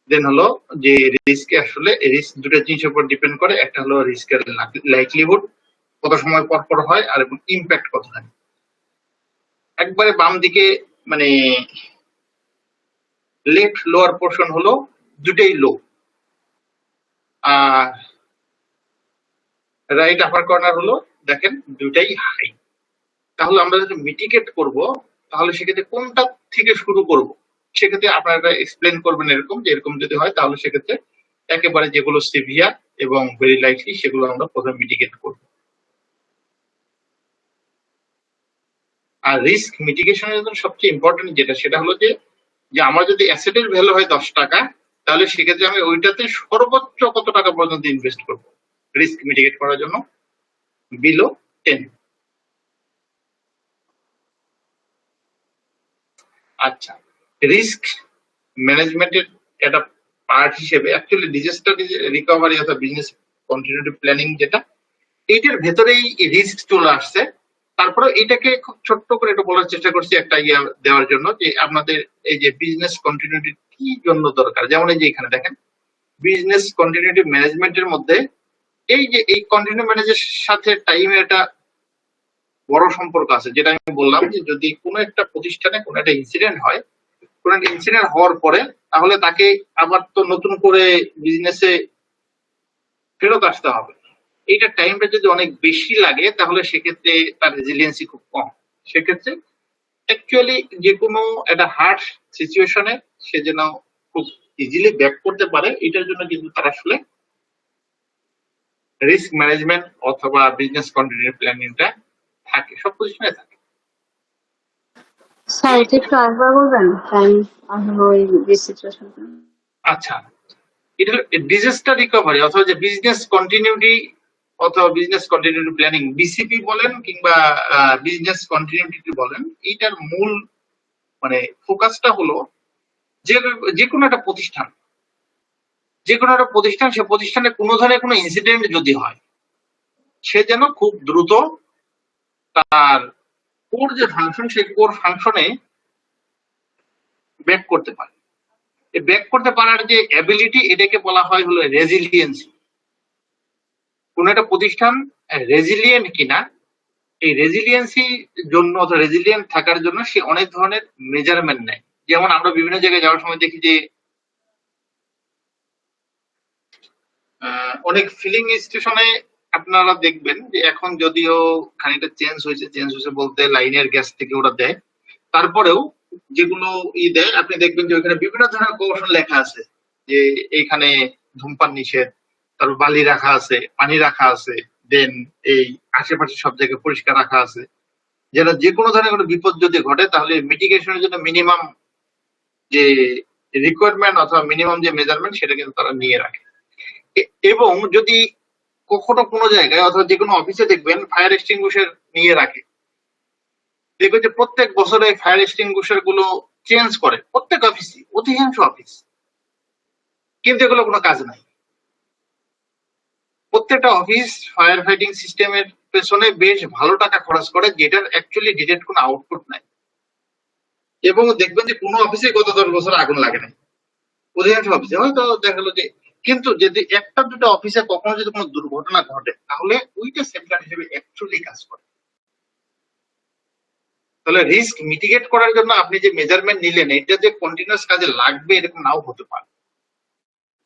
দেন হলো যে রিস্ক, আসলে রিস্ক দুটো জিনিসের উপর ডিপেন্ড করে, একটা হলো রিস্কের লাইকলিহুড কত সময় পর পর হয়, আর এবং ইম্প্যাক্ট কত থাকে। একবারে বাম দিকে মানে লেফট লোয়ার পোর্শন হলো দুটেই লো, আর রাইট আপার কর্নার হলো দেখেন দুটাই হাই। তাহলে আমরা যদি মিটিগেট করব তাহলে সেক্ষেত্রে কোনটা থেকে শুরু করব, সেক্ষেত্রে আপনারা এক্সপ্লেন করবেন এরকম যে এরকম যদি হয় তাহলে সেক্ষেত্রে একেবারে যেগুলো সিভিয়ার এবং ভেরি লাইকলি সেগুলো আমরা প্রথমে মিটিগেট করব। আর রিস্ক মিটিগেশনের জন্য সবচেয়ে ইম্পর্টেন্ট যেটা, সেটা হলো যে আমার যদি অ্যাসেটের ভ্যালু হয় 10 টাকা, তাহলে সেক্ষেত্রে আমি ওইটাতে সর্বোচ্চ কত টাকা পর্যন্ত ইনভেস্ট করব রিস্ক মিটিগেট করার জন্য, বিলো 10। আচ্ছা, রিস্ক ম্যানেজমেন্টের একটা পার্ট হিসেবে অ্যাকচুয়ালি ডিজাস্টার রিকভারি অথবা বিজনেস কন্টিনিউটি প্ল্যানিং যেটা, এইটার ভেতরেই রিস্ক চলে আসছে। তারপরে এটাকে খুব ছোট্ট করে একটু বলার চেষ্টা করছি একটা ইয়ে দেওয়ার জন্য যে আপনাদের এই যে বিজনেস কন্টিনিউটি কি জন্য দরকার। যেমন এই যে এখানে দেখেন বিজনেস কন্টিনিউটি ম্যানেজমেন্টের মধ্যে এই যে এই কন্টিনিউটি ম্যানেজের সাথে টাইমের একটা বড় সম্পর্ক আছে, যেটা আমি বললাম যে যদি কোনো একটা প্রতিষ্ঠানে কোনো একটা ইনসিডেন্ট হয়, কোনো একটা ইনসিডেন্ট হওয়ার পরে তাহলে তাকে আবার তো নতুন করে বিজনেসে ফেরত আসতে হবে। এইটা টাইমটা যদি অনেক বেশি লাগে তাহলে সেক্ষেত্রে তার রেজিলিয়েন্সি খুব কম। সেক্ষেত্রে অ্যাকচুয়ালি যে কোনো একটা হার্ড সিচুয়েশনে সে যেন খুব ইজিলি ব্যাক করতে পারে, এটার জন্য কিন্তু তার আসলে রিস্ক ম্যানেজমেন্ট অথবা বিজনেস কন্টিনিউটি প্ল্যানিংটা থাকে, সব পজিশনে থাকে। স্যার এটা একটু আরেকবার বলবেন টাইম আসলে ওই সিচুয়েশনটা। আচ্ছা, এটা ডিজাস্টার রিকভারি অথবা যে বিজনেস কন্টিনিউটি অথবা বিজনেস কন্টিনিউটি প্ল্যানিং, বিসিপি বলেন কিংবা বিজনেস কন্টিনিউটি বলেন, এইটার মূল মানে ফোকাসটা হলো যে কোনো একটা প্রতিষ্ঠান, সে প্রতিষ্ঠানে কোনো ধরনের কোনো ইনসিডেন্ট যদি হয়, সে যেন খুব দ্রুত তার কোর যে ফাংশন সেই কোর ফাংশনে ব্যাক করতে পারে। এই ব্যাক করতে পারার যে অ্যাবিলিটি এটাকে বলা হয় হলো রেজিলিয়েন্সি। কোন একটা প্রতিষ্ঠান রেজিলিয়েন্ট কিনা এই রেজিলিয়েন্সি জন্য অথবা রেজিলিয়েন্ট থাকার জন্য সে অনেক ধরনের মেজারমেন্ট নেয়। যেমন আমরা বিভিন্ন জায়গায় যাওয়ার সময় দেখি যে অনেক ফিলিং স্টেশনে আপনারা দেখবেন যে এখন যদিও খানিকটা চেঞ্জ হয়েছে বলতে লাইনের গ্যাস থেকে ওরা দেয়, তারপরেও যেগুলো দেয় আপনি দেখবেন যে ওইখানে বিভিন্ন ধরনের কৌশল লেখা আছে যে এইখানে ধূমপান নিষেধ, তারপর বালি রাখা আছে, পানি রাখা আছে, দেন এই আশেপাশে সব জায়গায় পরিষ্কার রাখা আছে, যেন যে কোনো ধরনের কোনো বিপদ যদি ঘটে তাহলে মিটিগেশনের জন্য মিনিমাম যে রিকোয়ারমেন্ট অথবা মিনিমাম যে মেজারমেন্ট সেটা কিন্তু তারা নিয়ে রাখে। এবং যদি কখনো কোনো জায়গায় অথবা যে কোনো অফিসে দেখবেন ফায়ার এক্সটিংগুইশার নিয়ে রাখে, দেখবেন যে প্রত্যেক বছরে ফায়ার এক্সটিংগুইশার গুলো চেঞ্জ করে প্রত্যেক অফিসে, অধিকাংশ অফিস, কিন্তু এগুলো কোনো কাজ নাই। প্রত্যেকটা অফিস ফায়ার ফাইটিং সিস্টেমের পেছনে বেশ ভালো টাকা খরচ করে যেটার অ্যাকচুয়ালি ডিরেক্ট কোনো আউটপুট নাই। এবং দেখবেন যে কোনো অফিসে গত 10 বছর আগুন লাগে নাই, অধিকাংশ অফিসে হয়তো দেখা গেলো যে, কিন্তু যদি একটা দুটো অফিসে কখনো যদি কোনো দুর্ঘটনা ঘটে তাহলে ওইটা সেফগার্ড হিসেবে অ্যাকচুয়ালি কাজ করে। তাহলে রিস্ক মিটিগেট করার জন্য আপনি যে মেজারমেন্ট নিলেন এটা যে কন্টিনিউয়াস কাজে লাগবে এরকম নাও হতে পারে,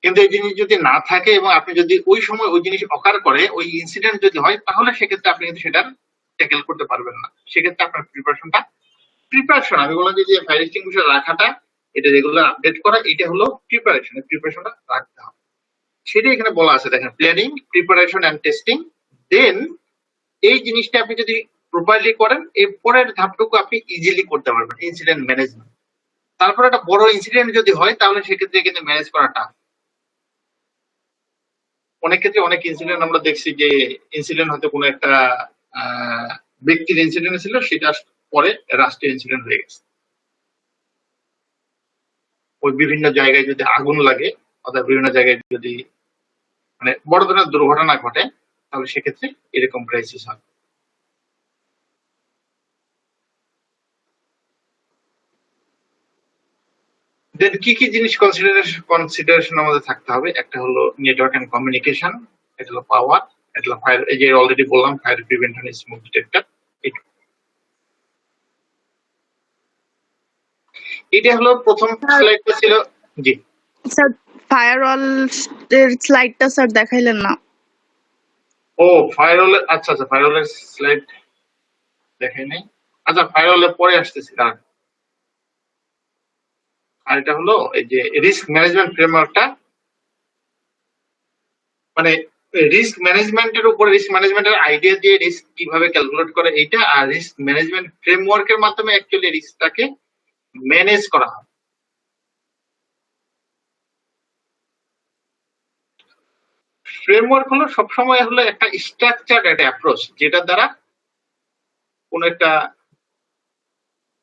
কিন্তু এই জিনিস যদি না থাকে এবং আপনি যদি ওই সময় ওই জিনিস অকার করে, ওই ইনসিডেন্ট যদি হয় তাহলে সেক্ষেত্রে আপনি কিন্তু সেটার ট্যাকেল করতে পারবেন না। সেক্ষেত্রে আপনার প্রিপারেশন আমি বললাম যে ফায়ার এক্সটিংগুইশার রাখাটা, এটা রেগুলার আপডেট করা, এটা হলো প্রিপারেশনটা রাখতে হবে। সেটাই এখানে বলা আছে, দেখেন প্ল্যানিং, প্রিপারেশন এন্ড টেস্টিং। দেন এই জিনিসটা আপনি যদি প্রপারলি করেন এর পরের ধাপটুকু আপনি ইজিলি করতে পারবেন, ইনসিডেন্ট ম্যানেজমেন্ট। তারপর একটা বড় ইনসিডেন্ট যদি হয় তাহলে সেক্ষেত্রে কিন্তু ম্যানেজ করাটা অনেক ক্ষেত্রে অনেক ইনসিডেন্ট আমরা দেখছি যে ইনসিডেন্ট হয়তো কোনো একটা ব্যক্তির ইনসিডেন্ট ছিল, সেটা পরে রাষ্ট্রীয় ইনসিডেন্ট হয়ে গেছে। ওই বিভিন্ন জায়গায় যদি আগুন লাগে অথবা বিভিন্ন জায়গায় যদি মানে বড় ধরনের দুর্ঘটনা ঘটে তাহলে সেক্ষেত্রে এরকম ক্রাইসিস হয়। দেন কি কি জিনিস কনসিডারেশন আমাদের থাকতে হবে, একটা হলো নেটওয়ার্ক এন্ড কমিউনিকেশন, এটা হলো পাওয়ার, এটা হলো ফায়ার, এই যে অলরেডি বললাম ফায়ার প্রিভেনশন স্মোক ডিটেক্টর। এটা হলো প্রথম স্লাইডটা ছিল। জি স্যার ফায়ারওয়াল এর স্লাইডটা স্যার দেখাইলেন না। ও ফায়ারওয়াল, আচ্ছা ফায়ারওয়ালের স্লাইড দেখাই নাই, আচ্ছা ফায়ারওয়ালের পরে আসতেছি। আর এটা হলো এই যে রিস্ক ম্যানেজমেন্ট ফ্রেমওয়ার্কটা, মানে রিস্ক ম্যানেজমেন্টের উপরে রিস্ক ম্যানেজমেন্টের আইডিয়া দিয়ে রিস্ক কিভাবে ক্যালকুলেট করে এইটা, আর রিস্ক ম্যানেজমেন্ট ফ্রেমওয়ার্কের মাধ্যমে অ্যাকচুয়ালি রিস্কটাকে ম্যানেজ করা হয়। ফ্রেমওয়ার্ক হলো সবসময় হলো একটা স্ট্রাকচার্ড একটা অ্যাপ্রোচ যেটার দ্বারা কোন একটা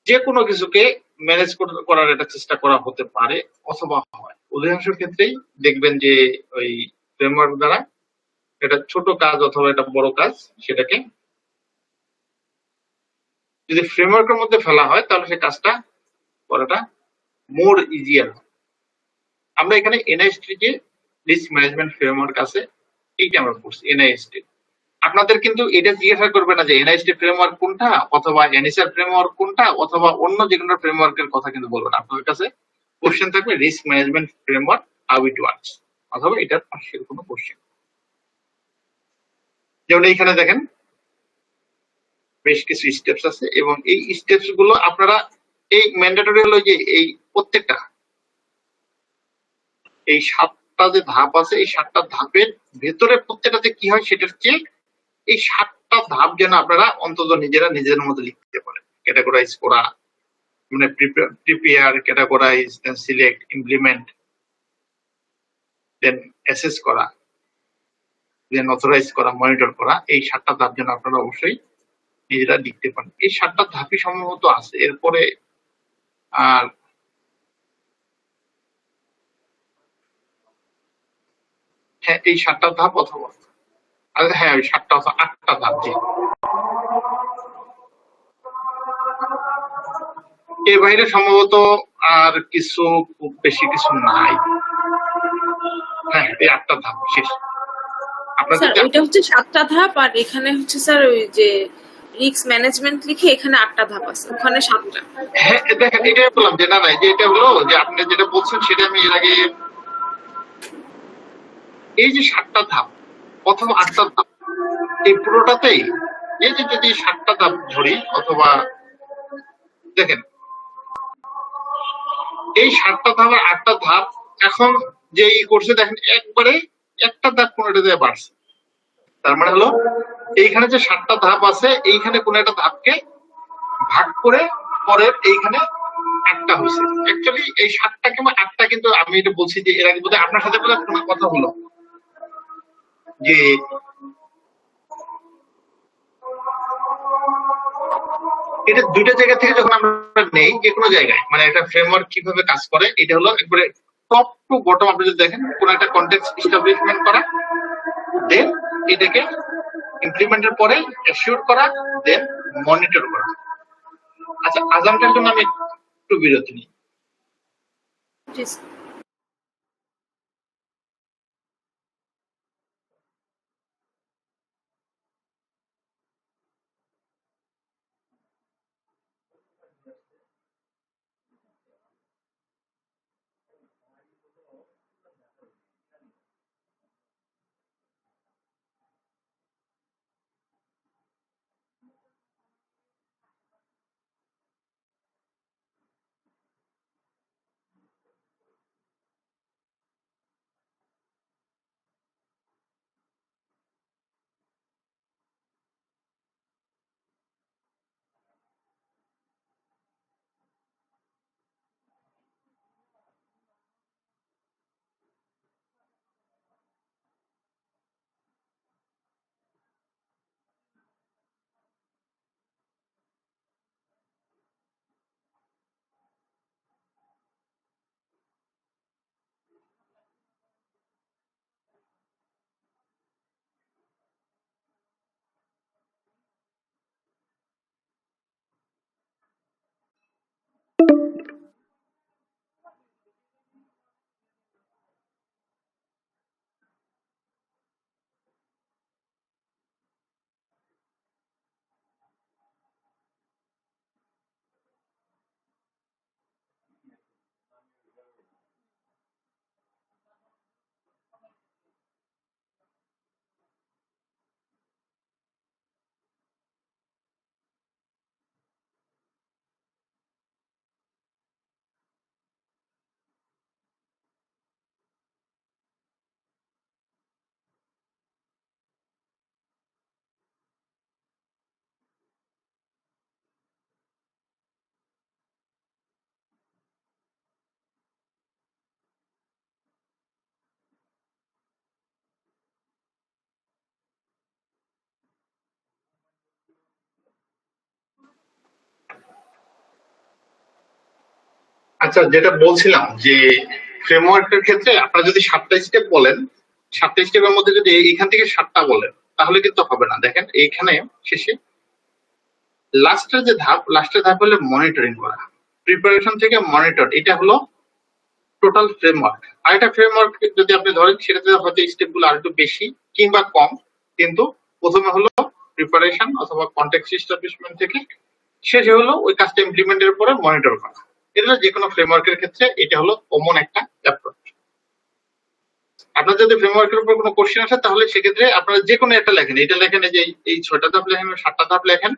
যে কোনো কিছুকে ম্যানেজ করার একটা চেষ্টা করা হতে পারে অথবা হয়। অধিকাংশ ক্ষেত্রেই দেখবেন যে ওই ফ্রেমওয়ার্ক দ্বারা এটা ছোট কাজ অথবা এটা বড় কাজ সেটাকে যদি ফ্রেমওয়ার্কের মধ্যে ফেলা হয় তাহলে সেই কাজটা করাটা মোর ইজিয়ার হয়। আমরা এখানে এনআইএসটি যে রিস্ক ম্যানেজমেন্ট ফ্রেমওয়ার্ক আছে এইটা আমরা পড়ছি এনআইএসটি। আপনাদের কিন্তু এটা জিজ্ঞাসা করবে না যে এনআইএসটি ফ্রেমওয়ার্ক কোনটা অথবা এনএসআর ফ্রেমওয়ার্ক কোনটা অথবা অন্য যে কোনো ফ্রেমওয়ার্কের কথা কিন্তু বলবেন। আপনাদের কাছে কোশ্চেন থাকবে risk management framework how it works অথবা এটার পাশের কোনো কোশ্চেন। যেমন এইখানে দেখেন বেশ কিছু স্টেপস আছে এবং এই স্টেপস গুলো আপনারা এই ম্যান্ডেটরি হলো যে এই প্রত্যেকটা এই 7টা যে ধাপ আছে এই 7টা ধাপের ভেতরে প্রত্যেকটাতে কি হয় সেটার চেক এই 7টা ধাপ যেন আপনারা অন্তত নিজেদের মধ্যে লিখতে পারেন। ক্যাটাগরাইজ করা, মানে prepare, categorize, then select, implement, then assess করা, দেন অথরাইজ করা, মনিটর করা, এই 7টা ধাপ যেন আপনারা অবশ্যই নিজেরা লিখতে পারেন। এই 7টা ধাপই সম্ভবত আছে। এরপরে আর হ্যাঁ এই 7টা ধাপ অথবা হ্যাঁ ওই 7টা অথবা 8টা ধাপ। জি, এর বাইরে সম্ভবত আর কিছু খুব বেশি কিছু নাই। হ্যাঁ এই 8টা ধাপ শেষ। আপনার স্যার যদি ওইটা হচ্ছে 7টা ধাপ, আর এখানে হচ্ছে স্যার ওই যে রিস্ক ম্যানেজমেন্ট লিখে এখানে 8টা ধাপ আছে, ওখানে 7টা। হ্যাঁ দেখেন এটাই বললাম যে না যে এটা হলো যে আপনি যেটা বলছেন সেটা আমি এর আগে এই যে 7টা ধাপ অথবা 8টা ধাপ এই পুরোটাতেই এই যে যদি 7টা ধাপ ধরি অথবা দেখেন এই 7টা ধাপ আর 8টা ধাপ এখন যে করছে দেখেন একবারে একটা ধাপ কোনোটা দিয়ে বাড়ছে। তার মানে হলো এইখানে যে 7টা ধাপ আছে এইখানে কোন একটা ধাপকে ভাগ করে পরের এইখানে 8টা হয়েছে। অ্যাকচুয়ালি এই 7টা কিংবা 8টা কিন্তু আমি এটা বলছি যে এর আগে বোধহয় আপনার সাথে বোধহয় কোনো কথা হলো যে এটা দুইটা জায়গা থেকে যখন আমরা নেই যে কোনো জায়গায় মানে একটা ফ্রেমওয়ার্ক কিভাবে কাজ করে এটা হলো একবারে টপ টু বটম। আপনি যদি দেখেন কোন একটা কনটেক্সট এস্টাবলিশমেন্ট করা, দেন এটাকে ইমপ্লিমেন্টের পরে অ্যাসিওর করা, দেন মনিটর করা। আচ্ছা আজানটার জন্য আমি একটু বিরতি নিই। জি স্যার। আচ্ছা যেটা বলছিলাম যে ফ্রেমওয়ার্কের ক্ষেত্রে আপনারা যদি 7টা স্টেপ বলেন, 7টা স্টেপের মধ্যে যদি এখান থেকে 7টা বলেন তাহলে কিন্তু হবে না। দেখেন এইখানে শেষে লাস্টের ধাপ হলো মনিটরিং করা, প্রিপারেশন থেকে মনিটর। এটা হলো টোটাল ফ্রেমওয়ার্ক। আর একটা ফ্রেমওয়ার্ক যদি আপনি ধরেন সেটাতে হয়তো স্টেপ গুলো আর একটু বেশি কিংবা কম, কিন্তু প্রথমে হলো প্রিপারেশন অথবা কন্টেক্সট এস্টাবলিশমেন্ট থেকে শেষে হলো ওই কাজটা ইমপ্লিমেন্টের পরে মনিটর করা। এটা যে কোনো ফ্রেমওয়ার্কের ক্ষেত্রে এটা হলো কমন একটা অ্যাপ্রোচ। আপনার যদি ফ্রেমওয়ার্কের উপর কোনো কোশ্চেন আসে তাহলে সেক্ষেত্রে আপনারা যে কোনো একটা লেখেন, এটা লেখেন যে এই 6টা ধাপ লেখেন, 7টা ধাপ লেখেন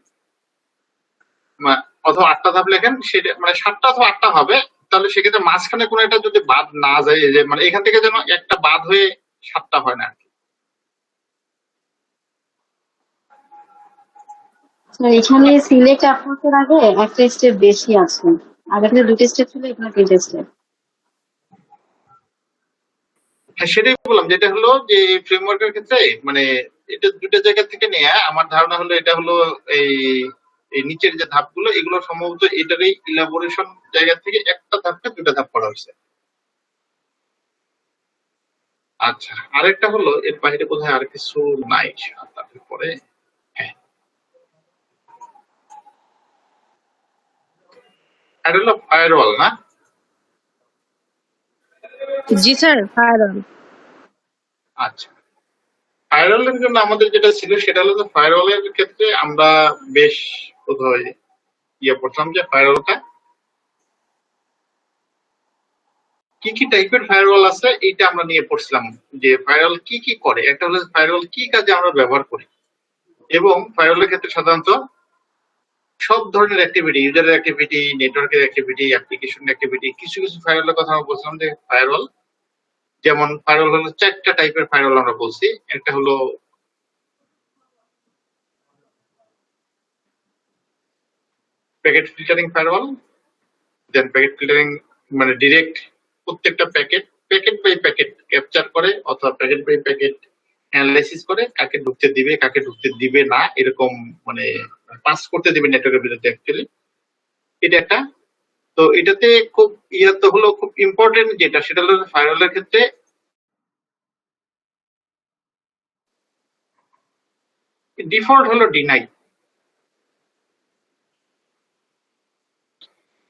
অথবা 8টা ধাপ লেখেন, সেটা মানে 7টা অথবা 8টা হবে। তাহলে সেক্ষেত্রে মাঝখানে কোনো একটা যদি বাদ না যায়, যে মানে এখান থেকে যেন একটা বাদ হয়ে 7টা হয় না আর কি। স্যার এখানে সিলেক্ট অ্যাপ্রোচের আগে একটা স্টেপ বেশি আছে, আর এখানে 2টা স্টেপ ছিল, এখানে 3টে স্টেপ। হ্যাঁ সেটাই বললাম, যেটা হলো যে ফ্রেমওয়ার্কের ক্ষেত্রে মানে এটা দুটো জায়গা থেকে নেয়া। আমার ধারণা হলো এটা হলো এই এই নিচের যে ধাপগুলো এগুলো সম্ভবত এটারই ইলাবোরেশন জায়গা থেকে একটা ধাপকে 2টা ধাপ করা হয়েছে। আচ্ছা, আরেকটা হলো এর বাইরে বোধহয় আর কিছু নাই। তারপরে হ্যাঁ, এটা হলো ফায়ারওয়াল না? জি স্যার, ফায়ারওয়াল। আচ্ছা, ফায়ারওয়ালের জন্য আমাদের যেটা ছিল সেটা হলো যে ফায়ারওয়ালের ক্ষেত্রে আমরা বেশ বোধহয় পড়তাম যে ফায়ারওয়ালটা কি কি টাইপের ফায়ারওয়াল আছে এটা আমরা নিয়ে পড়ছিলাম, যে ফায়ারওয়াল কি কি করে। একটা হলো ফায়ারওয়াল কি কাজে আমরা ব্যবহার করি, এবং ফায়ারওয়ালের ক্ষেত্রে সাধারণত সব ধরনের অ্যাক্টিভিটি, ইউজারের অ্যাক্টিভিটি, নেটওয়ার্কের অ্যাক্টিভিটি, অ্যাপ্লিকেশন অ্যাক্টিভিটি, কিছু কিছু ফায়ারওয়ালের কথা আমরা বলছিলাম যে ফায়ারওয়াল, যেমন ফায়ারওয়াল হলো 4টা টাইপের ফায়ারওয়াল আমরা বলছি। একটা হলো প্যাকেট ফিল্টারিং ফায়ারওয়াল, দেন প্যাকেট ফিল্টারিং মানে ডিরেক্ট প্রত্যেকটা প্যাকেট বাই প্যাকেট ক্যাপচার করে অথবা প্যাকেট বাই প্যাকেট অ্যানালাইসিস করে কাকে ঢুকতে দিবে কাকে ঢুকতে দিবে না, এরকম মানে পাস করতে দিবে নেটওয়ার্কের বিরুদ্ধে অ্যাকচুয়ালি। এটা একটা। তো এটাতে খুব তো হলো খুব ইম্পর্টেন্ট যেটা, সেটা হলো ফায়ারওয়ালের ক্ষেত্রে ডিফল্ট হলো ডিনাই।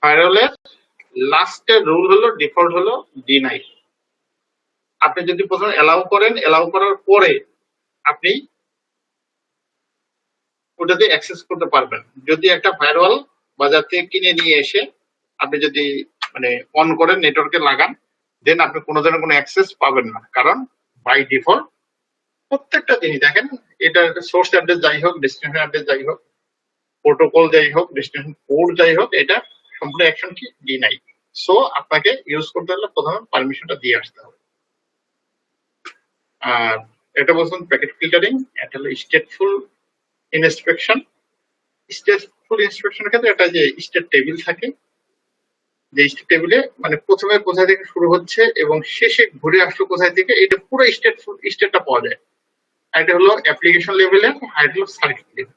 ফায়ারওয়ালের লাস্টের রুল হলো ডিফল্ট হলো ডিনাই। আপনি যদি প্রথমে এলাউ করেন, এলাউ করার পরে আপনি ওটাতে অ্যাক্সেস করতে পারবেন। যদি একটা ফায়ারওয়াল বাজার থেকে কিনে নিয়ে এসে আপনি যদি মানে অন করেন, নেটওয়ার্কে লাগান, দেন আপনি কোনো ধরনের কোনো অ্যাক্সেস পাবেন না, কারণ বাই ডিফল্ট প্রত্যেকটা জিনিস দেখেন, এটা সোর্স অ্যাড্রেস যাই হোক, ডেস্টিনেশন অ্যাড্রেস যাই হোক, প্রোটোকল যাই হোক, ডেস্টিনেশন পোর্ট যাই হোক, এটা সম্পূর্ণ অ্যাকশন কি ডিনাই। সো আপনাকে ইউজ করতে হলে প্রথমে পারমিশনটা দিয়ে আসতে হবে। আর এটা বলছেন প্যাকেট ফিল্টারিং, এটা হলো স্টেটফুল ইনস্পেকশন। স্টেটফুল ইনস্পেকশনের ক্ষেত্রে একটা যে স্টেট টেবিল থাকে, যে স্টেট টেবিলে মানে প্রথমে কোথায় থেকে শুরু হচ্ছে এবং শেষে ঘুরে আসলো কোথায় থেকে, এটা পুরো স্টেটটা পাওয়া যায়। আর এটা হলো অ্যাপ্লিকেশন লেভেলের, আর এটা হলো সার্কিট লেভেল।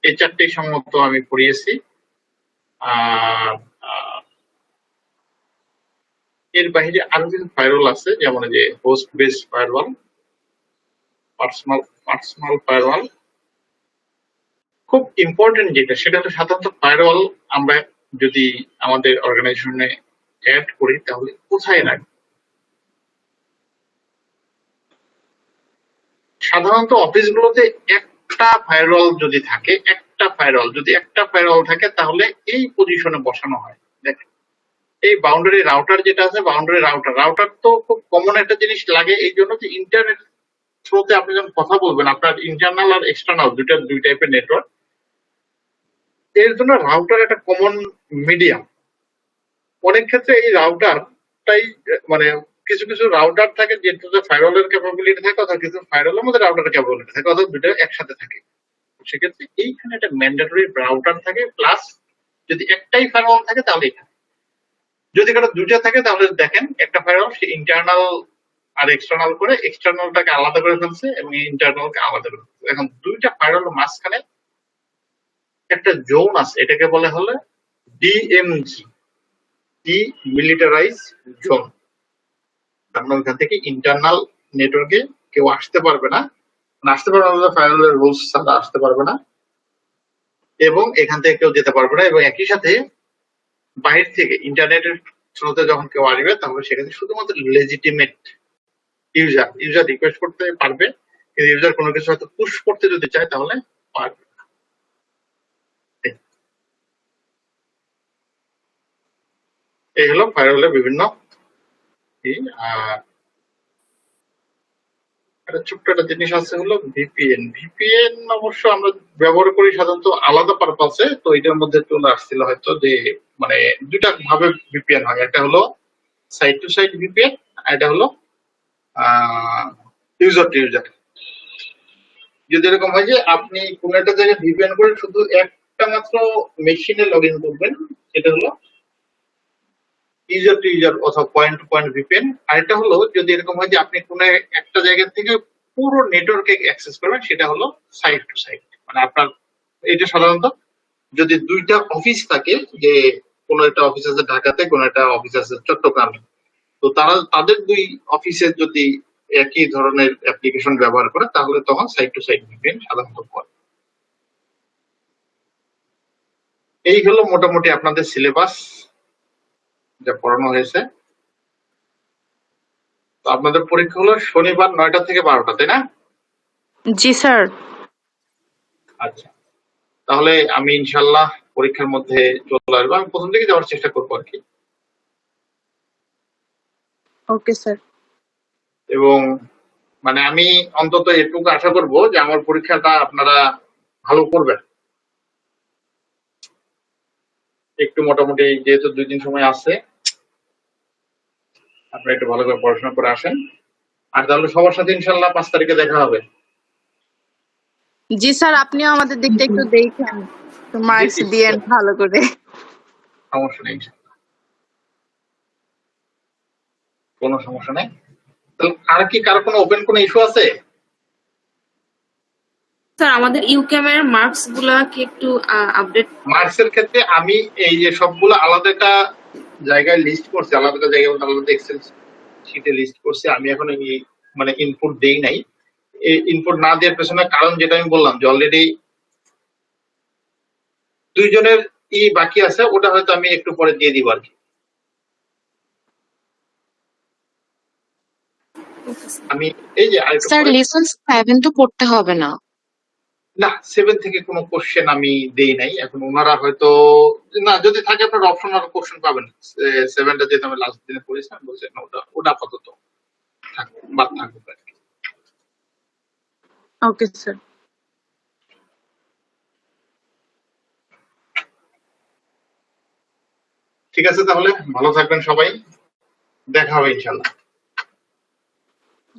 এই চারটেই সম্ভবত আমি পড়িয়েছি। আর এর বাইরে আরো কিছু ফায়ারওয়াল আছে, যেমন যে host based firewall, personal firewall. খুব ইম্পর্টেন্ট যেটা, সেটা হলো সাধারণত ফায়ারওয়াল আমরা যদি আমাদের অর্গানাইজেশনে অ্যাড করি তাহলে কোথায় রাখবো। সাধারণত অফিসগুলোতে একটা ফায়ারওয়াল যদি থাকে, একটা ফায়ারওয়াল থাকে তাহলে এই পজিশনে বসানো হয়। দেখেন এই বাউন্ডারি রাউটার যেটা আছে, বাউন্ডারি রাউটার তো খুব কমন একটা জিনিস লাগে, এই জন্য যে ইন্টারনেট থ্রুতে আপনি যখন কথা বলবেন, আপনার ইন্টারনাল আর এক্সটার্নাল দুই টাইপের নেটওয়ার্ক, এর জন্য রাউটার একটা কমন মিডিয়াম। অনেক ক্ষেত্রে এই রাউটারটাই মানে কিছু কিছু রাউটার থাকে যেটাতে ফায়ারওয়ালের ক্যাপাবিলিটি থাকে, অথবা কিছু ফায়ারওয়ালের মধ্যে রাউটারের ক্যাপাবিলিটি থাকে, অথবা দুটো একসাথে থাকে। সেক্ষেত্রে এইখানে একটা ম্যান্ডেটরি রাউটার থাকে, প্লাস যদি একটাই ফায়ারওয়াল থাকে তাহলে এখানে, যদি কারো দুইটা থাকে তাহলে দেখেন একটা ফায়ারওয়াল সে ইন্টারনাল আর এক্সটার্নাল করে, এক্সটার্নালটাকে আলাদা করে ফেলছে এবং ইন্টারনালকে আলাদা করে ফেলছে। এখন দুইটা ফায়ারওয়াল মাঝখানে একটা জোন আছে, এটাকে বলে হলো ডিএমজি, ডিমিলিটারাইজ জোন। আপনার ওখান থেকে ইন্টারনাল নেটওয়ার্কে কেউ আসতে পারবে না, ফায়ারওয়ালের রুলস ছাড়া আসতে পারবে না, এবং এখান থেকে কেউ যেতে পারবে না। এবং একই সাথে বাইরে থেকে ইন্টারনেটের থ্রুতে যখন কেউ আসবে তাহলে সেখানে শুধুমাত্র লেজিটিমেট ইউজার রিকোয়েস্ট করতে পারবে, কিন্তু ইউজার কোনো কিছু হয়তো পুশ করতে যদি চায় তাহলে পারবে। এই হলো ফায়ারওয়ালের বিভিন্ন। একটা ছোট্ট একটা জিনিস আছে হলো ভিপিএন অবশ্য আমরা ব্যবহার করি সাধারণত আলাদা পারপাসে, তো এটার মধ্যে চলে আসছিল হয়তো যে মানে দুইটা ভাবে ভিপিএন হয়, একটা হলো সাইট টু সাইট ভিপিএন, আর এটা হলো ইউজার টু ইউজার। যদি এরকম হয় যে আপনি কোন একটা জায়গায় ভিপিএন করে শুধু একটা মাত্র মেশিনে লগ ইন করবেন, সেটা হলো ইউজার টু ইউজার অথবা পয়েন্ট টু পয়েন্ট ভিপিএন। আর এটা হলো যদি এরকম হয় যে আপনি কোন একটা জায়গা থেকে পুরো নেটওয়ার্কে অ্যাক্সেস করবেন, সেটা হলো সাইট টু সাইট। মানে আপনার এটা সাধারণত যদি দুইটা অফিস থাকে, যে কোনো একটা অফিস আছে ঢাকাতে, কোনো একটা অফিস আছে চট্টগ্রামে, তো তাদের দুই অফিসের যদি একই ধরনের অ্যাপ্লিকেশন ব্যবহার করে, তাহলে তখন সাইড টু সাইড ভিপিএন সাধারণত পড়ে। এই হলো মোটামুটি আপনাদের সিলেবাস যা পড়ানো হয়েছে। তো আপনাদের পরীক্ষা হলো শনিবার 9টা থেকে 12টা, তাই না? জি স্যার। আচ্ছা, তাহলে আমি ইনশাল্লাহ পরীক্ষার মধ্যে চলে আসবো। আমি প্রথম থেকে যাওয়ার চেষ্টা করবো আর কি। Okay sir. এবং মানে আমি অন্তত এটুকু আশা করব যে আমার পরীক্ষাটা আপনারা ভালো করবেন। একটু মোটামুটি যেহেতু 2 দিন সময় আছে, আপনারা একটু ভালো করে পড়াশোনা করে আসেন। আর তাহলে সবার সাথে ইনশাল্লাহ 5 তারিখে দেখা হবে। জি স্যার, আপনিও আমাদের দিকটা একটু দেখেন, মার্কস জি, দিয়েন ভালো করে। সমস্যা নেই, ইনশাল্লাহ। কোনো সমস্যা নেই। তাহলে আর কি কারো কোনো ওপেন কোনো ইস্যু আছে? স্যার আমাদের ইউক্যাম এর মার্কস গুলা কি একটু আপডেট? মার্কসের ক্ষেত্রে আমি এই যে সবগুলো আলাদা একটা জায়গায় লিস্ট করছি, আলাদা একটা জায়গায় আলাদা এক্সেল শিটে লিস্ট করছি। আমি এখন মানে ইনপুট দেই নাই। ইনপুট না দেওয়ার পেছনে কারণ যেটা আমি বললাম যে অলরেডি 2 জনের বাকি আছে, ওটা হয়তো আমি একটু পরে দিয়ে দিব আর কি। আমি এই যে আরেকটু স্যার পরে- লেসন 7 তো পড়তে হবে না। না, 7 থেকে কোনো কোশ্চেন আমি দেই নাই এখন। ওনারা হয়তো না, যদি থাকে আপনার অপশনাল কোশ্চেন পাবেন। 7টা যেটা আমি লাস্ট দিনে পড়েছিলাম, বলছেন ওটা ওটা আপাতত থাকুক, বাদ থাকুক আর কি। Okay sir. ঠিক আছে, তাহলে ভালো থাকবেন সবাই, দেখা হবে ইনশাল্লাহ।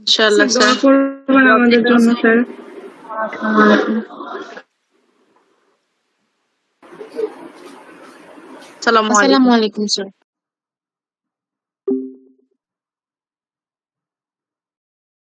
ইনশাআল্লাহ দোয়া স্যার। করবেন আমাদের জন্য স্যার। আসসালামু আলাইকুম। আসসালামু আলাইকুম স্যার।